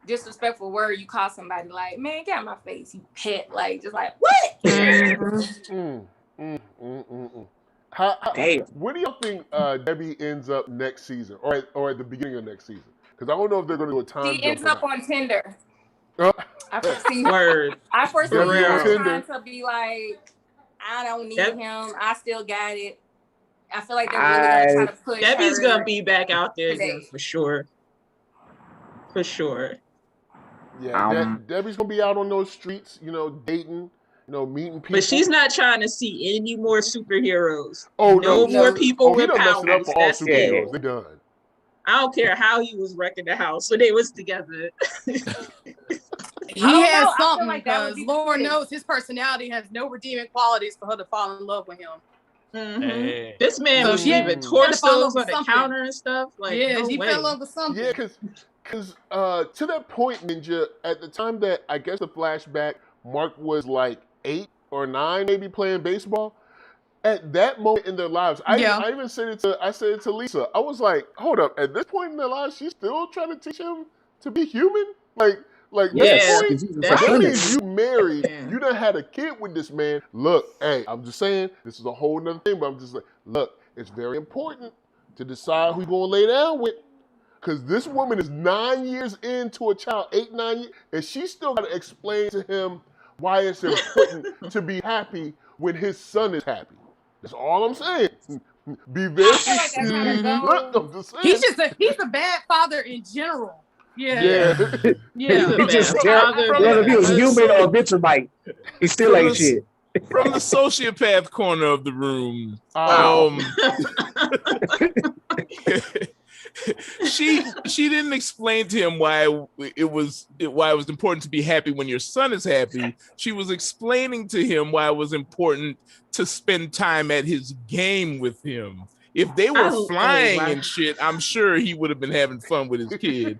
C: disrespectful word you call somebody, like, man, get out my face, you pet. Like, just like, what?
A: How,
B: Damn.
A: where do y'all think Debbie ends up next season, or at the beginning of next season? Because I don't know if they're going to do a time
C: She
A: jump.
C: ends up on Tinder.
A: on.
C: I foresee
G: Word.
C: her
G: real.
C: trying to be like, I don't need
G: Yep.
C: him. I still got it. I feel like they're really gonna try to push
G: Debbie's
C: her
G: gonna be back out there
C: today.
G: again for sure. For sure.
A: Yeah, Debbie's going to be out on those streets, dating, meeting people.
G: But she's not trying to see any more superheroes.
A: Oh,
G: no
A: no.
G: more people
A: he
G: with
A: done messed
G: powers.
A: it up for all
G: That's
A: superheroes.
G: it.
A: They done.
G: I don't care how he was wrecking the house when they was together.
F: He
C: I don't
F: has
C: know. I feel
F: something
C: like that would
F: because
C: be
F: Lord
C: good.
F: knows his personality has no redeeming qualities for her to fall in love with him.
G: Mhm.
E: Hey.
G: This man
F: So
G: was
F: she had
G: leaving
F: to fall in
G: torsos
F: love
G: on
F: with
G: the
F: something.
G: counter and stuff. Like,
F: Yeah,
G: no
F: she
G: way.
F: fell in love with something.
A: Yeah, because to that point, Ninja, at the time that I guess the flashback, Mark was like 8 or 9, maybe playing baseball. At that moment in their lives, I even said it to Lisa. I was like, hold up, at this point in their lives, she's still trying to teach him to be human? Like
G: Yeah,
A: this point,
G: that's
A: that
G: it.
A: means you married,
G: Yeah.
A: you done had a kid with this man. Look, hey, I'm just saying, this is a whole nother thing, but I'm just like, look, it's very important to decide who you're going to lay down with. Because this woman is 9 years into a child, 8, 9 years, and she still got to explain to him why it's important to be happy when his son is happy. That's all I'm saying. Be very.
C: I feel like that's gotta go.
A: Look, I'm just saying.
F: He's a bad father in general.
A: Yeah.
G: He's a
B: He just
G: bad
B: terrible.
G: father.
B: Whether if he was
E: Yeah.
B: human or Vitramite, he still ain't shit.
E: From the sociopath corner of the room, she didn't explain to him why it was important to be happy when your son is happy. She was explaining to him why it was important to spend time at his game with him. If they were flying and shit, I'm sure he would have been having fun with his kid.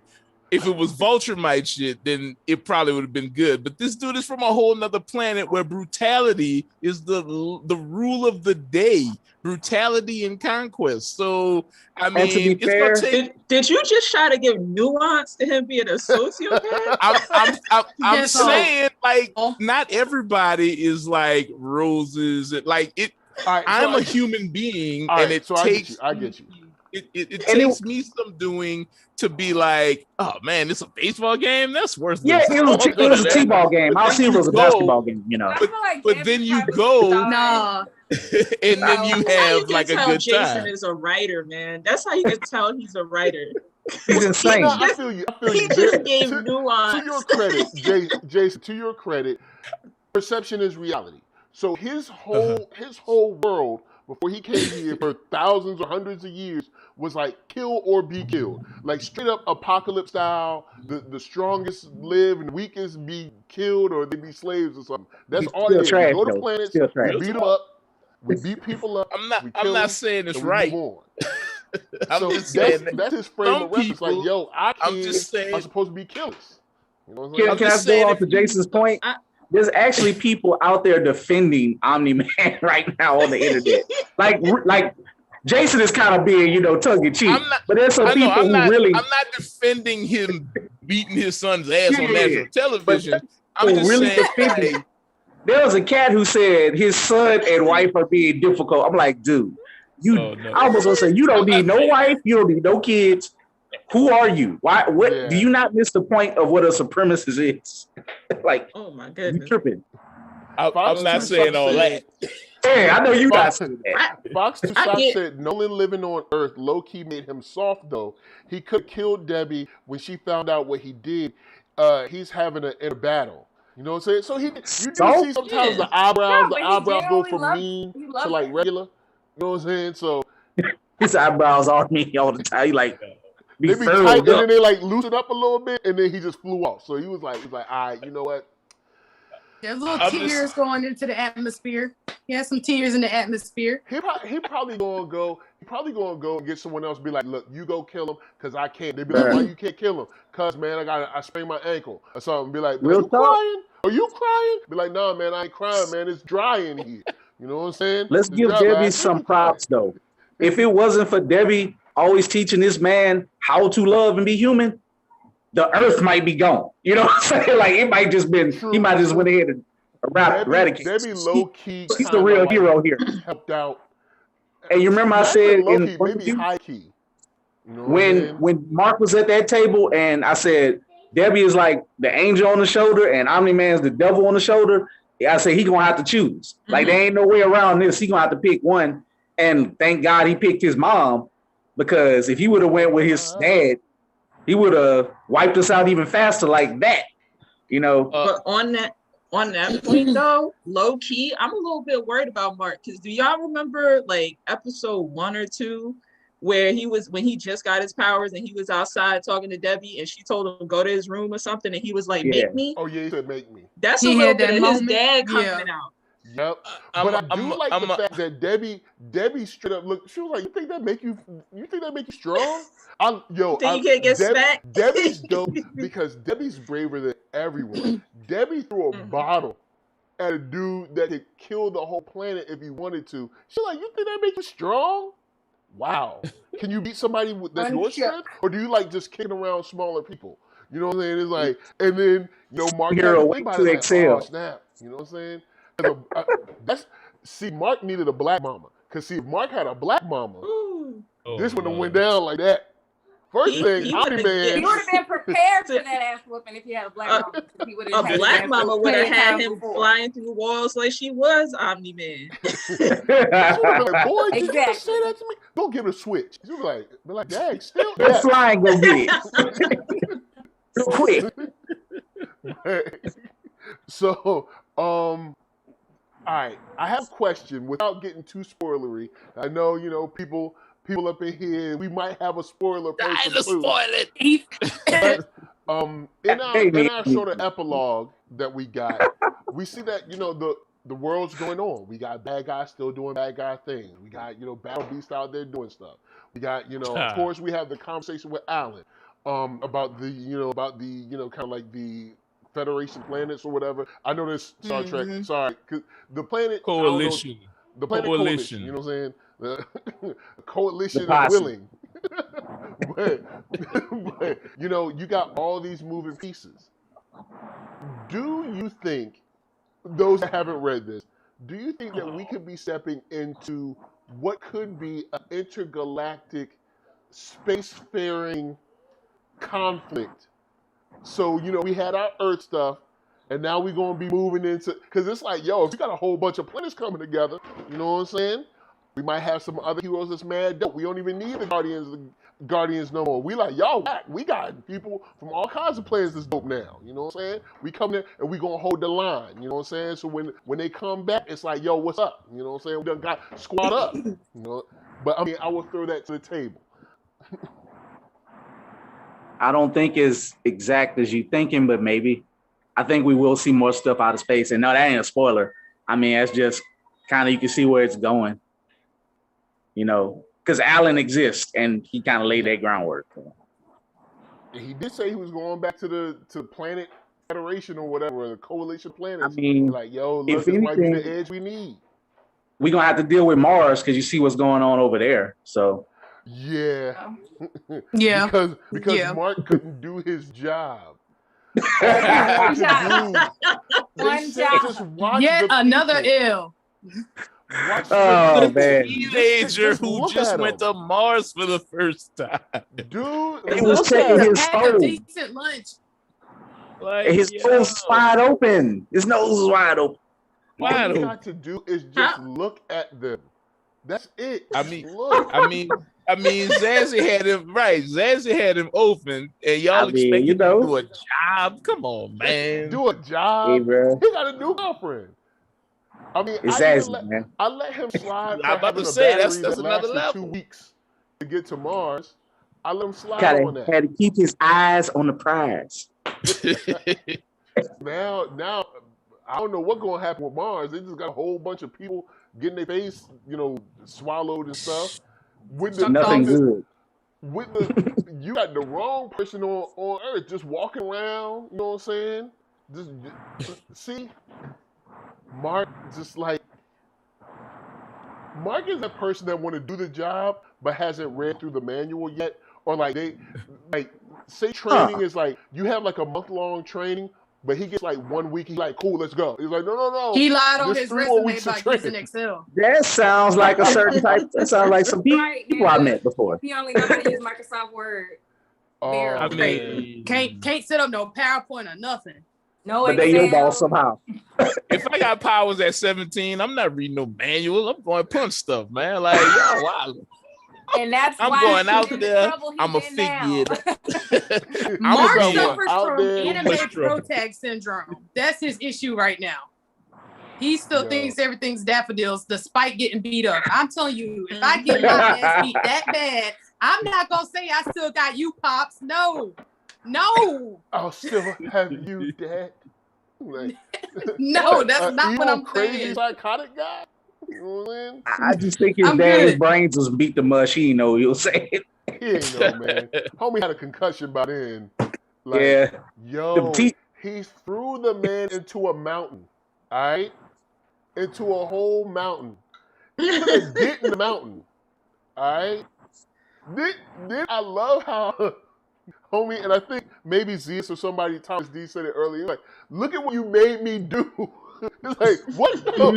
E: If it was Vulturemite shit, then it probably would have been good. But this dude is from a whole nother planet where brutality is the rule of the day. Brutality and conquest. So, I mean,
B: to be
E: it's
B: fair,
E: gonna take...
G: Did you just try to give nuance to him being a sociopath?
E: I'm saying, like, not everybody is like roses. Like it.
A: Right,
E: I'm a human being,
A: right,
E: and it takes.
A: I get you.
E: It takes me some doing to be like, oh man, it's a baseball game. That's worth.
B: Yeah, it was a t-ball game. I'll see if it was a basketball game.
E: But then you go,
F: nah,
E: and then you have like a good
G: Jason
E: time.
G: is a writer, man. That's how you can tell he's a writer.
B: He's insane.
A: No, I feel you.
G: He just gave nuance.
A: To your credit, Jason. To your credit, perception is reality. So his whole world before he came here for thousands or hundreds of years was like kill or be killed, like straight up apocalypse style. The strongest live and the weakest be killed or they be slaves or something. That's all it is. You go to planets, you beat them up, We beat people up.
E: I'm not.
A: we
E: I'm
A: kill
E: not
A: them,
E: saying it's
A: and we
E: right.
A: move on.
E: I'm
A: So
E: just saying
A: that's his frame
E: some
A: of reference. Like,
E: people.
A: yo, our
E: I'm
A: kids
E: just saying.
A: are supposed to be killers. You know what I'm
B: Can,
A: saying?
B: can I
E: just
B: go
E: saying
B: off
E: if
B: to Jason's point? There's actually people out there defending Omni-Man right now on the internet. Like Jason is kind of being, tongue in cheek. But there's some people who really.
E: I'm not defending him beating his son's ass on national television.
B: I'm
E: I'm just
B: really
E: saying.
B: defending. There was a cat who said his son and wife are being difficult. I'm like, dude, I almost want to say, you don't need no wife, you don't need no kids. Who are you? Why? What? Do you not miss the point of what a supremacist is? Like,
G: oh my goodness,
B: you tripping?
E: I'm not saying all that.
B: Yeah, I know you not saying that.
A: Fox 2 Sox said Nolan living on Earth low-key made him soft, though. He could have killed Debbie when she found out what he did. He's having an inner battle. You know what I'm saying? So you do see sometimes the eyebrows go from mean to like regular. You know what I'm saying? So
B: his eyebrows are mean all the time. He like
A: they be tight and then they like loosen up a little bit and then he just flew off. So he was like, all right, you know what?
F: There's little tears going into the atmosphere. He has some tears in the atmosphere.
A: He probably gonna go. He probably gonna go and get someone else. Be like, look, you go kill him because I can't. They be like, why you can't kill him? Cause man, I sprained my ankle or something. Be like, are you crying? Are you crying? Be like, nah, man, I ain't crying, man. It's dry in here. You know what I'm saying?
B: Let's give Debbie some props though. If it wasn't for Debbie always teaching this man how to love and be human, the earth might be gone. You know what I'm saying? Like it might just been. He might just went ahead and eradicate.
A: Debbie low key.
B: He's the real hero here.
A: Helped out.
B: And you remember I said
A: in maybe high key. You know
B: when Mark was at that table and I said Debbie is like the angel on the shoulder and Omni-Man's the devil on the shoulder. I said he gonna have to choose. Like there ain't no way around this. He gonna have to pick one. And thank God he picked his mom, because if he would have went with his dad, he would have wiped us out even faster like that.
G: But on that point though, low key, I'm a little bit worried about Mark, because do y'all remember like episode 1 or 2 where when he just got his powers and he was outside talking to Debbie and she told him to go to his room or something and he was like, make me?
A: Oh yeah, he said make me.
G: That's a little bit of his dad coming out.
A: Yep. But I do like the fact that Debbie straight up looked. She was like, "You think that make you strong?" You
G: can't get smacked?
A: Debbie's dope because Debbie's braver than everyone. Debbie threw a bottle at a dude that could kill the whole planet if he wanted to. She's like, "You think that make you strong?" Wow. Can you beat somebody that's your strength, or do you like just kicking around smaller people? You know what I'm saying? It's like, and then Mark had to think about it, like, oh snap. You know what I'm saying? Mark needed a black mama. Because if Mark had a black mama, this wouldn't have went down like that. First thing, Omni-Man.
C: He would have been prepared for that ass whooping if he had a black mama.
G: A black mama would have had him flying through walls like she was Omni-Man.
A: Like, boy, did you just say that to me? Don't give it a switch. You be like, dang, still.
B: That flying go get it. Real quick.
A: So, all right, I have a question without getting too spoilery. I know, people up in here, we might have a spoiler person too.
E: Spoil it.
A: In our sort of epilogue that we got, we see that, the world's going on. We got bad guys still doing bad guy things. We got, Battle Beast out there doing stuff. We got, of course, we have the conversation with Alan about the kind of like the Federation planets or whatever. I know this Star Trek. Sorry, cause the planet
E: coalition.
A: The planet coalition. You know what I'm saying? The coalition is willing. but you got all these moving pieces. Do you think, those that haven't read this, do you think that we could be stepping into what could be an intergalactic spacefaring conflict? So, we had our Earth stuff, and now we're going to be moving into, because it's like, if you got a whole bunch of planets coming together, you know what I'm saying? We might have some other heroes that's mad dope. We don't even need the Guardians no more. We like, we got people from all kinds of planets that's dope now. You know what I'm saying? We come there and we going to hold the line. You know what I'm saying? So when they come back, it's like, what's up? You know what I'm saying? We done got squad up. But I mean, I will throw that to the table.
B: I don't think it's exact as you thinking, but maybe. I think we will see more stuff out of space. And no, that ain't a spoiler. I mean, that's just kind of you can see where it's going. You know, because Alan exists and he kind of laid that groundwork.
A: He did say he was going back to Planet Federation or whatever, the Coalition Planets.
B: I mean,
A: like, yo, look,
B: if
A: this might be
B: anything,
A: the edge we need.
B: We're gonna have to deal with Mars because you see what's going on over there. So
A: yeah.
F: Yeah.
A: because Mark couldn't do his job.
C: One job.
F: Yet another L.
B: Oh man,
E: teenager who just went to Mars for the first time.
A: Dude,
B: he was taking his
F: Had a
B: soul.
F: decent lunch.
E: Like,
B: His nose is wide open. His nose is wide open.
A: all you got to do is just look at them. That's it.
E: I mean,
A: look.
E: I mean, Zazzy had him right. Zazzy had him open, and y'all expect him to do a job. Come on, man.
A: Do a job.
B: Hey, bro.
A: He got a new girlfriend. I mean,
B: It's
A: I let him slide.
E: I'm about to say that's another level.
A: 2 weeks to get to Mars. I let him slide on that.
B: Had to keep his eyes on the prize.
A: Now, I don't know what's going to happen with Mars. They just got a whole bunch of people getting their face, swallowed and stuff.
B: Nothing good.
A: You got the wrong person on Earth just walking around. You know what I'm saying? Just see, Mark. Mark is that person that want to do the job but hasn't read through the manual yet, or say training is like you have like a month-long training. But he gets like 1 week. He's like, cool, let's go. He's like, no.
F: He lied on his resume about using Excel.
B: That sounds like a certain type. That sounds like some people I met before.
C: He only knows how to use Microsoft Word.
E: I mean,
F: can't set up no PowerPoint or nothing.
C: No,
B: but they your boss somehow.
E: If I got powers at 17, I'm not reading no manual. I'm going to punch stuff, man. Like, y'all wild.
C: And that's
E: I'm
C: why
E: going out there. I'm a figure.
F: Mark suffers
A: out
F: from
A: there.
F: anime protag syndrome. That's his issue right now. He still thinks everything's daffodils despite getting beat up. I'm telling you, if I get my ass beat that bad, I'm not going to say I still got you, Pops. No.
A: I'll still have you, Dad. Like,
F: no, that's not what I'm
A: crazy
F: saying.
A: Psychotic guy. You know what I mean?
B: I just think his dad's brains was beat the mush. He didn't know he was saying.
A: He ain't know, man. Homie had a concussion by then. Like,
B: yeah.
A: Yo, he threw the man into a mountain. All right? Into a whole mountain. He couldn't get in the mountain. All right? Then I love how, homie, and I think maybe Zeus or somebody, Thomas D said it earlier, like, look at what you made me do. It's like, what? No,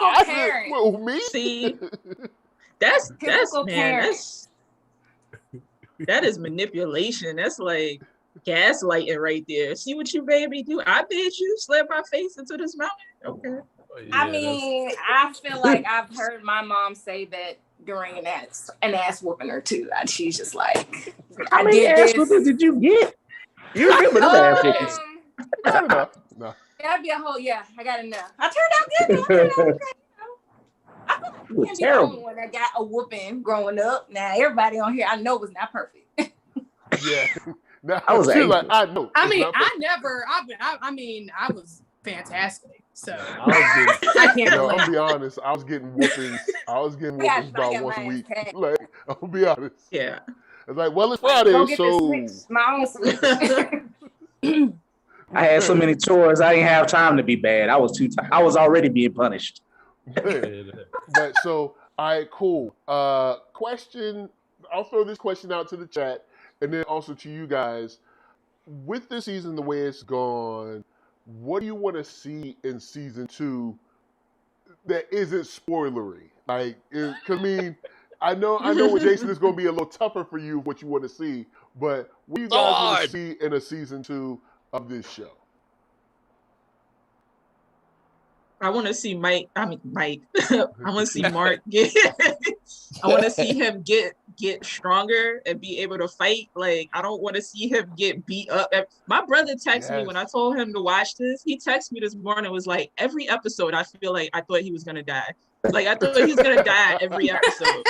A: I said, well, me?
G: See, that's man, that is manipulation. That's like gaslighting right there. See what you made me do? I made you slap my face into this mountain. Okay.
C: I mean, I feel like I've heard my mom say that during an ass whooping or two. She's just like,
B: how many ass whoopings did you get? You remember those ass whoopings?
A: Not enough. No.
C: That'd be a whole, I got enough. I turned out good. I can't be the only one that got a whooping growing up. Now, everybody on here I know was not perfect.
A: Yeah. Now,
B: I was
A: like, I know.
F: I mean, I was fantastic. So
A: I can't. I'll be honest. I was getting whoopings. About once a week. Like, I'll be honest.
G: Yeah.
A: It's like, well, it's Friday, so
C: my own switch.
B: I had so many chores. I didn't have time to be bad. I was too tired. I was already being punished.
A: But so, all right, cool. Question. I'll throw this question out to the chat, and then also to you guys. With this season, the way it's gone, what do you want to see in season 2 that isn't spoilery? Like, I mean, I know with Jason it's going to be a little tougher for you what you want to see, but what do you guys want to see in a season 2 of this show?
G: I want to see Mike. I want to see Mark get. I want to see him get stronger and be able to fight. Like, I don't want to see him get beat up. My brother texted me when I told him to watch this. He texted me this morning. Was like, every episode, I feel like I thought he was gonna die. Like, I thought he was gonna die every episode.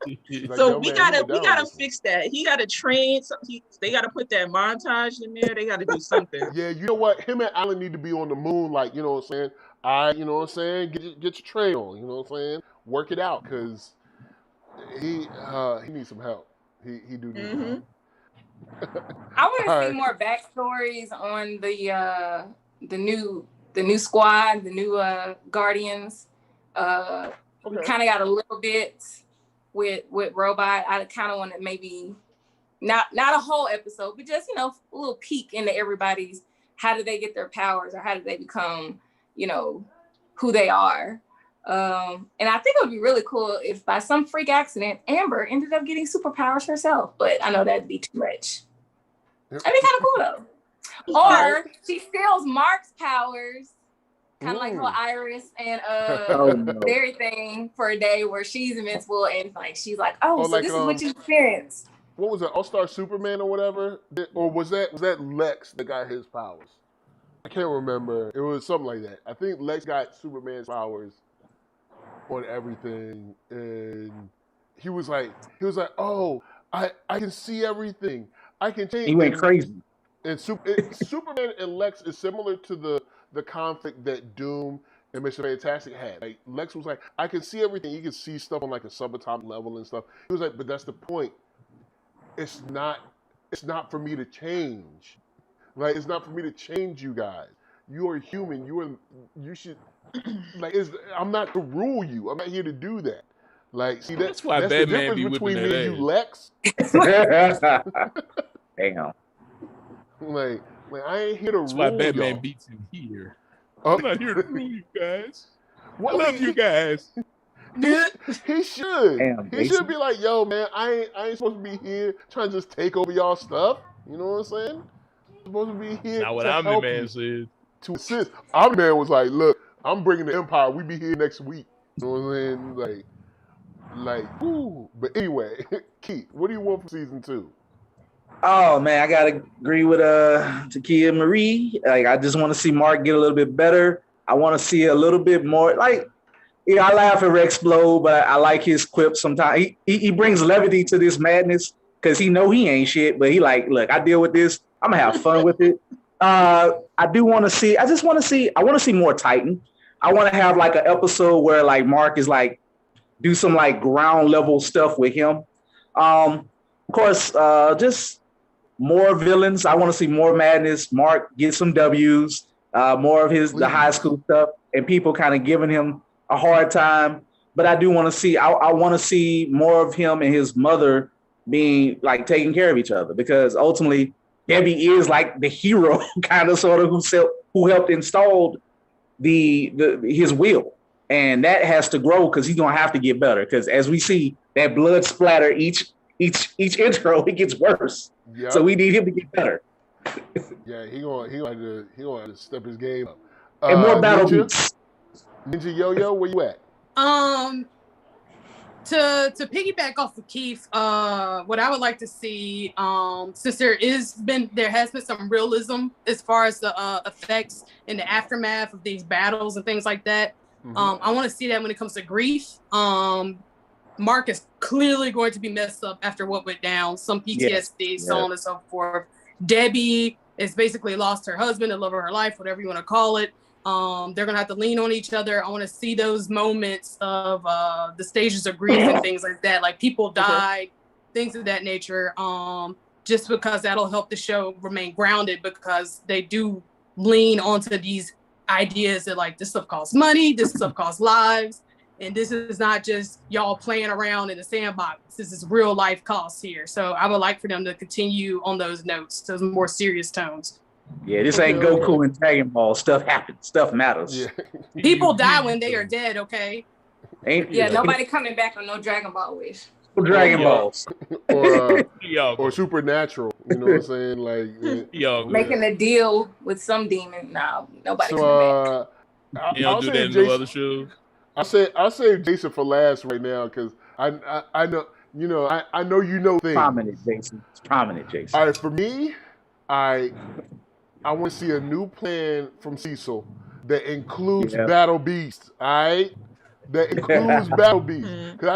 A: She's like,
G: So
A: yo,
G: we
A: man, you
G: gotta
A: went down this one.
G: fix that. He gotta train. They gotta put that montage in there. They gotta do something.
A: Yeah, you know what? Him and Alan need to be on the moon, like, you know what I'm saying? You know what I'm saying? Get your train on, you know what I'm saying? Work it out, because he needs some help. He do need some help.
C: I want to
A: All
C: see
A: right.
C: more backstories on the new squad, the new Guardians. We kind of got a little bit with Robot. I kind of want to maybe not a whole episode, but just, you know, a little peek into everybody's, how do they get their powers, or how do they become, you know, who they are. And I think it would be really cool if by some freak accident Amber ended up getting superpowers herself, but I know that'd be too much. That'd be kind of cool though. Or she steals Mark's powers, kind of like little Iris and Berry thing for a day, where she's invincible and like she's like, oh, so like, this is what you experienced.
A: What was it, All-Star Superman or whatever? Or was that Lex that got his powers? I can't remember. It was something like that. I think Lex got Superman's powers on everything, and he was like, oh, I can see everything. I can change.
B: He went crazy.
A: And Superman and Lex is similar to the conflict that Doom and Mr. Fantastic had. Like, Lex was like, I can see everything. He can see stuff on like a subatomic level and stuff. He was like, but that's the point. It's not for me to change. Like, it's not for me to change you guys. You are human. You should, like, I'm not to rule you. I'm not here to do that. Like, see, that's
E: why
A: the
E: Batman
A: difference
E: be
A: between
E: whipping
A: me
E: that
A: and you,
E: ass.
A: Lex.
B: Damn.
A: Like I ain't here to rule
E: That's why Batman
A: y'all.
E: beats him here. I'm not here to rule you guys.
A: What,
E: I love you guys.
A: He should.
B: Damn,
A: he should be like, yo, man, I ain't supposed to be here trying to just take over y'all stuff. You know what I'm saying? I'm supposed to be here
E: Not what
A: to help
E: Omni-Man
A: you,
E: said.
A: to assist. Omni-Man was like, look, I'm bringing the Empire. We be here next week. You know what I'm saying? Like, ooh. But anyway, Keith, what do you want for season 2?
B: Oh man, I gotta agree with Takia Marie. Like, I just want to see Mark get a little bit better. I want to see a little bit more. Like, yeah, I laugh at Rex Blow, but I like his quips sometimes. He brings levity to this madness because he know he ain't shit, but he like, look, I deal with this. I'm gonna have fun with it. I do want to see. I want to see more Titan. I want to have like an episode where like Mark is like do some like ground level stuff with him. Of course, just more villains. I want to see more madness. Mark get some W's, more of the high school stuff, and people kind of giving him a hard time. But I do want to see. I want to see more of him and his mother being like taking care of each other, because ultimately Debbie is like the hero, kind of sort of who helped install his will, and that has to grow because he's gonna have to get better. Because as we see that blood splatter each intro, it gets worse. Yep. So we need him to get better.
A: Yeah, he gonna have to step his game up.
B: And more battle beats.
A: Ninja Yo-Yo, where you at?
F: To piggyback off of Keith, what I would like to see, since there has been some realism as far as the effects and the aftermath of these battles and things like that. Mm-hmm. I want to see that when it comes to grief. Mark is clearly going to be messed up after what went down, some PTSD, so on and so forth. Debbie has basically lost her husband, the love of her life, whatever you want to call it. They're going to have to lean on each other. I want to see those moments of the stages of grief and things like that. Like, people died, things of that nature, just because that'll help the show remain grounded, because they do lean onto these ideas that, like, this stuff costs money, this stuff costs lives. And this is not just y'all playing around in a sandbox. This is real life costs here. So I would like for them to continue on those notes, those more serious tones.
B: Yeah, this ain't Goku and Dragon Ball. Stuff happens. Stuff matters.
A: Yeah.
F: People die when they are dead, okay?
C: Nobody coming back on no Dragon Ball wish.
B: Dragon Balls.
A: Or Supernatural. You know what I'm saying? Like,
C: making a deal with some demon. No, nobody coming back.
E: I'll do that in no other show.
A: I'll save Jason for last right now, because I know I know you know things.
B: Prominent Jason.
A: All right, for me, I want to see a new plan from Cecil that includes Battle Beast. All right, that includes battle beats. Because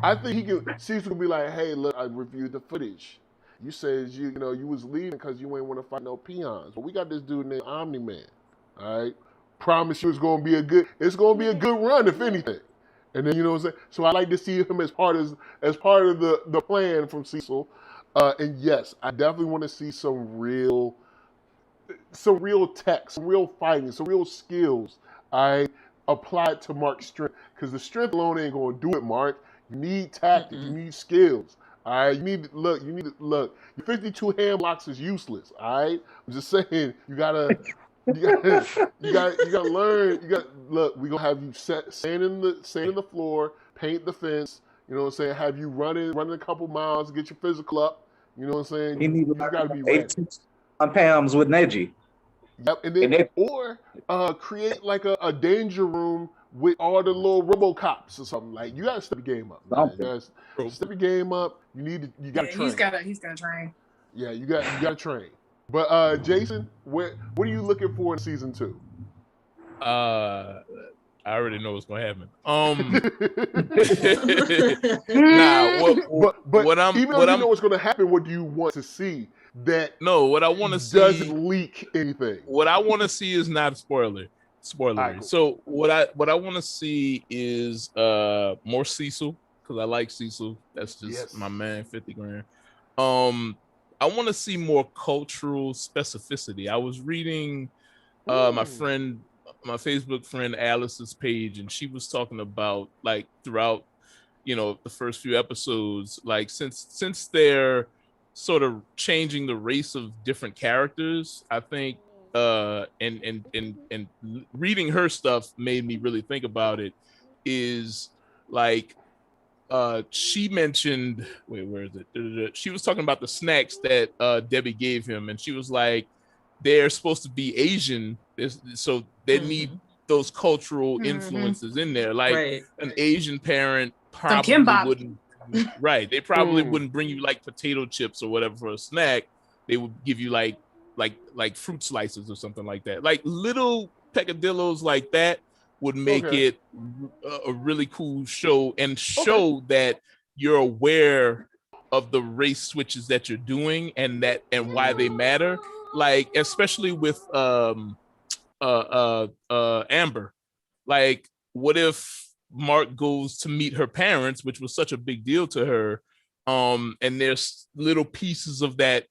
A: I think he can. Cecil can be like, hey, look, I reviewed the footage. You said you was leaving because you ain't want to fight no peons, but we got this dude named Omni Man. All right, promise you it's gonna be a good run if anything. And then you know what I'm saying. So I like to see him as part of the plan from Cecil. And yes, I definitely want to see some real tech, some real fighting, some real skills. I applied to Mark's strength because the strength alone ain't gonna do it, Mark. You need tactics, you need skills. All right, you need to look. Your 52 hand blocks is useless. All right, I'm just saying you gotta learn. Look. We gonna have you sand in the floor, paint the fence. You know what I'm saying? Have you running a couple miles, get your physical up. You know what I'm saying? You gotta be ready.
B: 18 pounds with Neji.
A: Yep, and then or create like a danger room with all the little RoboCops or something. Like you gotta step your game up. Man. You gotta step your game up. You gotta train.
F: He's gotta train.
A: Yeah, you gotta train. But Jason, what are you looking for in season 2?
E: I already know what's gonna happen.
A: But even though you know what's gonna happen, what do you want to see?
E: What I want to see
A: doesn't leak anything.
E: What I want to see is not spoilery.
A: Right, cool.
E: So what I want to see is more Cecil, because I like Cecil. That's just my man, 50 grand. I want to see more cultural specificity. I was reading my Facebook friend Alice's page, and she was talking about like throughout, the first few episodes, like since they're sort of changing the race of different characters, I think and reading her stuff made me really think about it, is like she mentioned, where is it? She was talking about the snacks that Debbie gave him, and she was like, they're supposed to be Asian, so they need those cultural influences in there, like an Asian parent probably wouldn't. Right, they probably wouldn't bring you like potato chips or whatever for a snack. They would give you like fruit slices or something like that. Like little peccadillos like that would make it a really cool show, and show that you're aware of the race switches that you're doing and why they matter. Like especially with Amber. Like what if Mark goes to meet her parents, which was such a big deal to her, and there's little pieces of that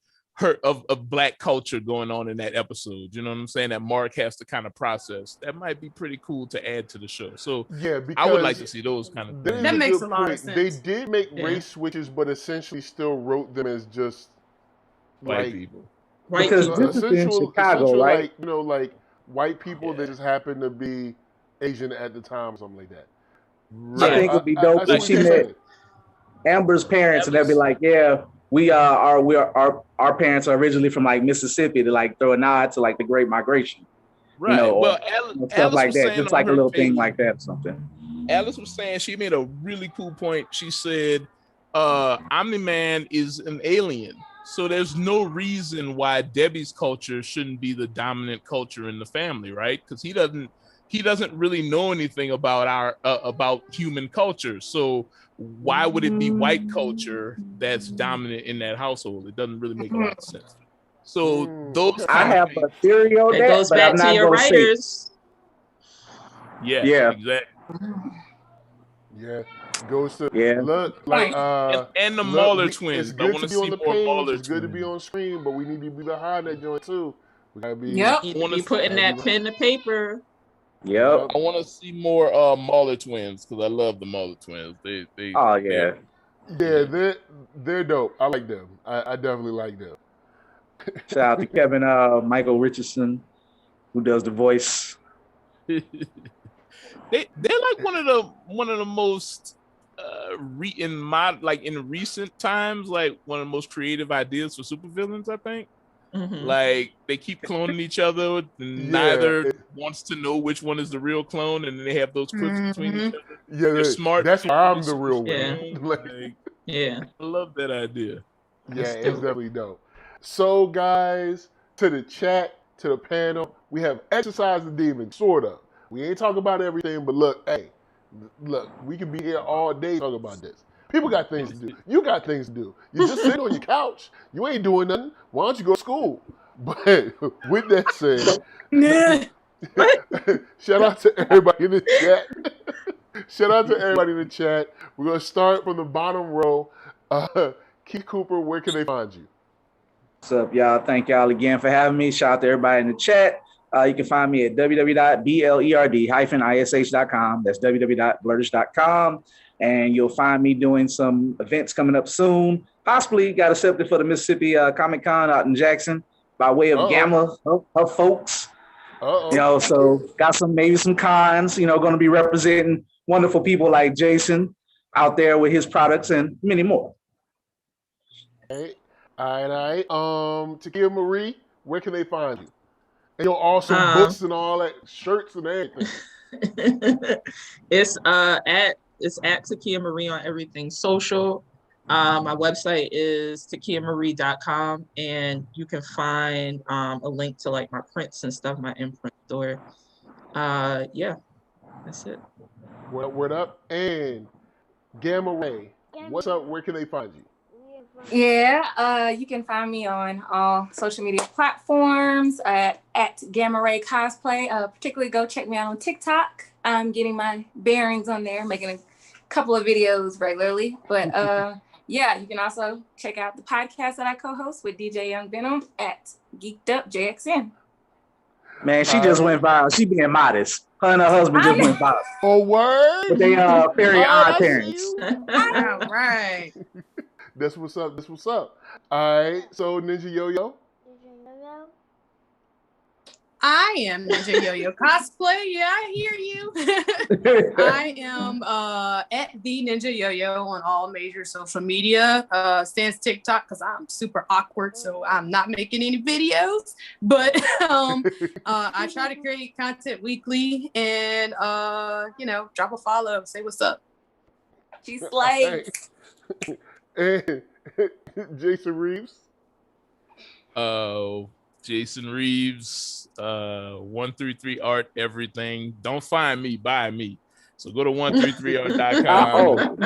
E: of Black culture going on in that episode, you know what I'm saying, that Mark has to kind of process. That might be pretty cool to add to the show. So yeah, I would like to see those kind of things.
F: That makes a lot of sense.
A: They did make race switches, but essentially still wrote them as just
E: white people.
B: Right, because this is in Chicago, right?
A: Like white people that just happen to be Asian at the time or something like that.
B: Right. I think it would be dope if she met Amber's parents, and they'd be like, "Yeah, our parents are originally from like Mississippi," to like throw a nod to like the Great Migration,
E: right?
B: Well, stuff like that, just like a little thing like that, something.
E: Alice was saying, she made a really cool point. She said, "Omni-Man is an alien, so there's no reason why Debbie's culture shouldn't be the dominant culture in the family, right? Because he doesn't really know anything about about human culture. So why would it be white culture that's dominant in that household? It doesn't really make a lot of sense." So those
B: I have a theory on that,
G: goes back to your writers.
E: Yeah, exactly.
A: Yeah, goes to
B: look
A: like
E: and the Mauler twins.
A: It's good to be on the page. It's good to be on screen, but we need to be behind that joint too. We gotta be.
G: Yep. You want to be putting that pen to paper.
B: Yep.
E: I want to see more Mauler twins, because I love the Mauler twins. They
A: they're dope. I like them. I definitely like them.
B: Shout out to Kevin Michael Richardson, who does the voice.
E: They're like one of the most in recent times, like one of the most creative ideas for supervillains, I think. Like they keep cloning each other, and neither wants to know which one is the real clone, and then they have those clips between each other.
A: Yeah, they're smart. That's why I'm the real
E: one. I love that idea.
A: Yeah, it's definitely dope. So guys, to the chat, to the panel, we have exercised the demon, sort of. We ain't talking about everything, but look, hey, Look, we can be here all day talking about this. People got things to do. You got things to do. You just sit on your couch. You ain't doing nothing. Why don't you go to school? But with that said, shout out to everybody in the chat. Shout out to everybody in the chat. We're going to start from the bottom row. Keith Cooper, where can they find you?
B: What's up, y'all? Thank y'all again for having me. Shout out to everybody in the chat. You can find me at www.blerd-ish.com. That's www.blerdish.com. And you'll find me doing some events coming up soon. Possibly got accepted for the Mississippi Comic Con out in Jackson by way of Gamma, her folks. You know, so got maybe some cons, you know, going to be representing wonderful people like Jason out there with his products and many more.
A: All right. Takia Marie, where can they find you? And your awesome books and all that, shirts and everything.
G: It's at Takia Marie on everything social. My website is takiamarie.com, and you can find a link to like my prints and stuff, my imprint store. Yeah, that's it.
A: Word up. And Gamma Ray, what's up? Where can they find you?
C: Yeah, you can find me on all social media platforms at Gamma Ray Cosplay. Particularly go check me out on TikTok. I'm getting my bearings on there, making a couple of videos regularly. But yeah, you can also check out the podcast that I co-host with DJ Young Venom at Geeked Up JXN.
B: Man, she just went viral. She being modest. Her and her husband just went viral.
A: Oh, word?
B: But they very odd parents.
F: All right.
A: That's what's up. That's what's up. All right. So Ninja Yoyo.
F: I am Ninja Yoyo Cosplay. Yeah, I hear you. I am at the Ninja Yoyo on all major social media. Sans TikTok because I'm super awkward, so I'm not making any videos. But I try to create content weekly and you know, drop a follow, say what's up.
C: She slays.
A: And Jason Reeves.
E: Jason Reeves, 133 Art, everything. Don't find me, buy me. So go to 133art.com,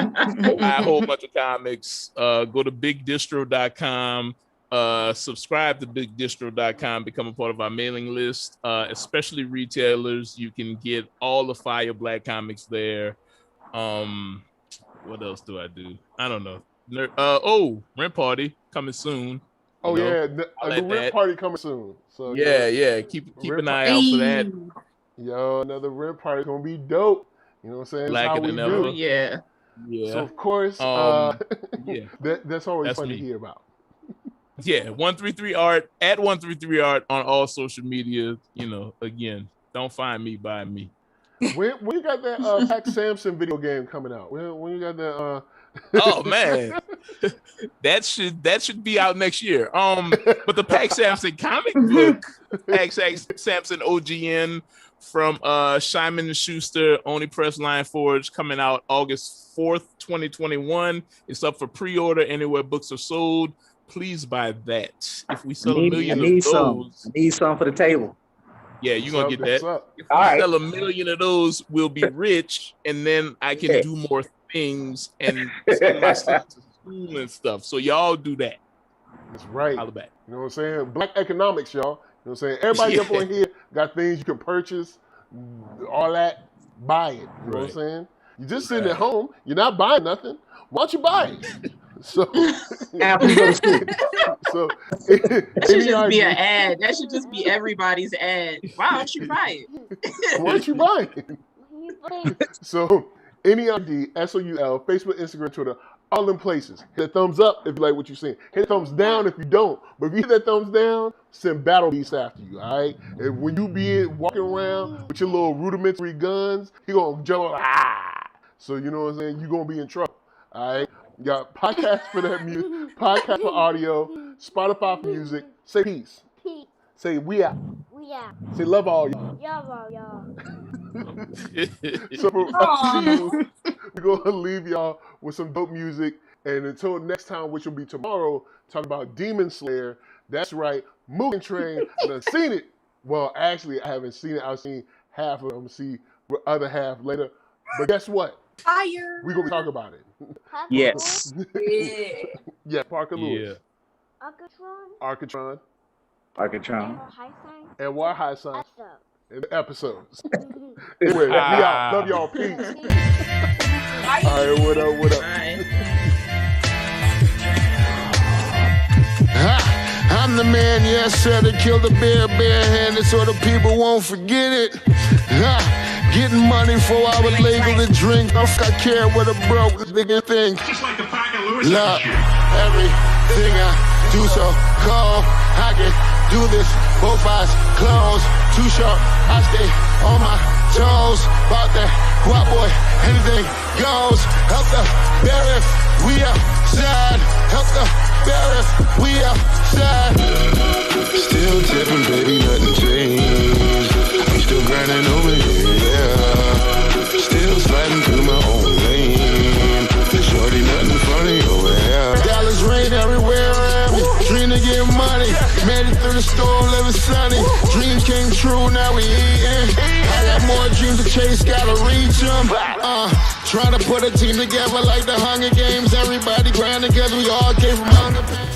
E: buy a whole bunch of comics. Go to bigdistro.com, subscribe to bigdistro.com, become a part of our mailing list, especially retailers. You can get all the Fire Black comics there. What else do I do? I don't know. Rent Party coming soon.
A: Oh, yeah, the rent party coming soon. So
E: yeah. Keep an eye out for that.
A: Yo, another rent party gonna be dope. You know what I'm saying?
E: Black
A: That's how we do.
G: Yeah.
A: So of course,
E: yeah,
A: that's always fun
E: me.
A: to hear about.
E: Yeah, 133 Art at 133 Art on all social media. You know, again, don't find me, buy me.
A: When you got that Pac Samson video game coming out? When you got that?
E: Oh man, that should be out next year. But the Pac Samson comic book, Pac Samson OGN from Simon & Schuster, Only Press Line Forge, coming out August 4th, 2021. It's up for pre-order anywhere books are sold. Please buy that. If we sell a million of those,
B: I need some for the table.
E: Yeah, you're gonna get that. If
B: All
E: we
B: right.
E: sell a million of those, we'll be rich, and then I can do more things and send my son to school and stuff. So y'all do that.
A: That's right.
E: Holla back.
A: You know what I'm saying? Black economics, y'all. You know what I'm saying? Everybody up on here got things you can purchase, all that. Buy it. You know what I'm saying? You're just sitting at home. You're not buying nothing. Why don't you buy it? So,
B: after you go to school.
A: So
G: that should just be an ad. That should just be everybody's ad. Why don't you buy it?
A: Why don't you buy it? So NERD, SOUL, Facebook, Instagram, Twitter, all them places. Hit that thumbs up if you like what you're seeing. Hit the thumbs down if you don't. But if you hit that thumbs down, send battle beasts after you, all right? And when you be walking around with your little rudimentary guns, he gonna jump up, So you know what I'm saying? You're gonna be in trouble, all right? You got podcasts for that music, podcast for audio, Spotify for music. Say peace.
D: Peace.
A: Say we out.
D: We out.
A: Say love all y'all.
D: Y'all.
A: So for us, we're going to leave y'all with some dope music. And until next time, which will be tomorrow, talking about Demon Slayer. That's right, Mugen Train. I've seen it. Well, actually, I haven't seen it. I've seen half of it. I'm going to see the other half later. But guess what?
F: Fire.
A: We're gonna talk about it.
B: Yes.
C: Yeah.
A: Yeah, Parker Lewis,
D: Arcatron.
B: Arcatron.
D: High sign.
A: and why high signs
D: Up.
A: in the episodes. Anyway, we out. Love y'all. Peace. All right, what up? What up?
G: Bye.
A: I'm the man, yes, sir, that killed the bear barehanded so the people won't forget it. Getting money for I was legal to drink. I care what a broke nigga think.
H: Just like the Parker Lewis
A: Look,
H: shit.
A: everything I do so cold. I can do this, both eyes closed. Too sharp, I stay on my toes. About that guap boy, anything goes. Help the bear if we outside. Help the bear if we outside. Still tipping, baby, nothing changed. I'm still grinding over here, yeah. Still sliding through my own lane. Shorty, nothing funny over here. Dallas rain everywhere around me. Dream to get money. Made it through the storm, living sunny. Dreams came true, now we eating. I got more dreams to chase, gotta reach them. Trying to put a team together like the Hunger Games. Everybody grinding, cause we all came from Hunger Pains.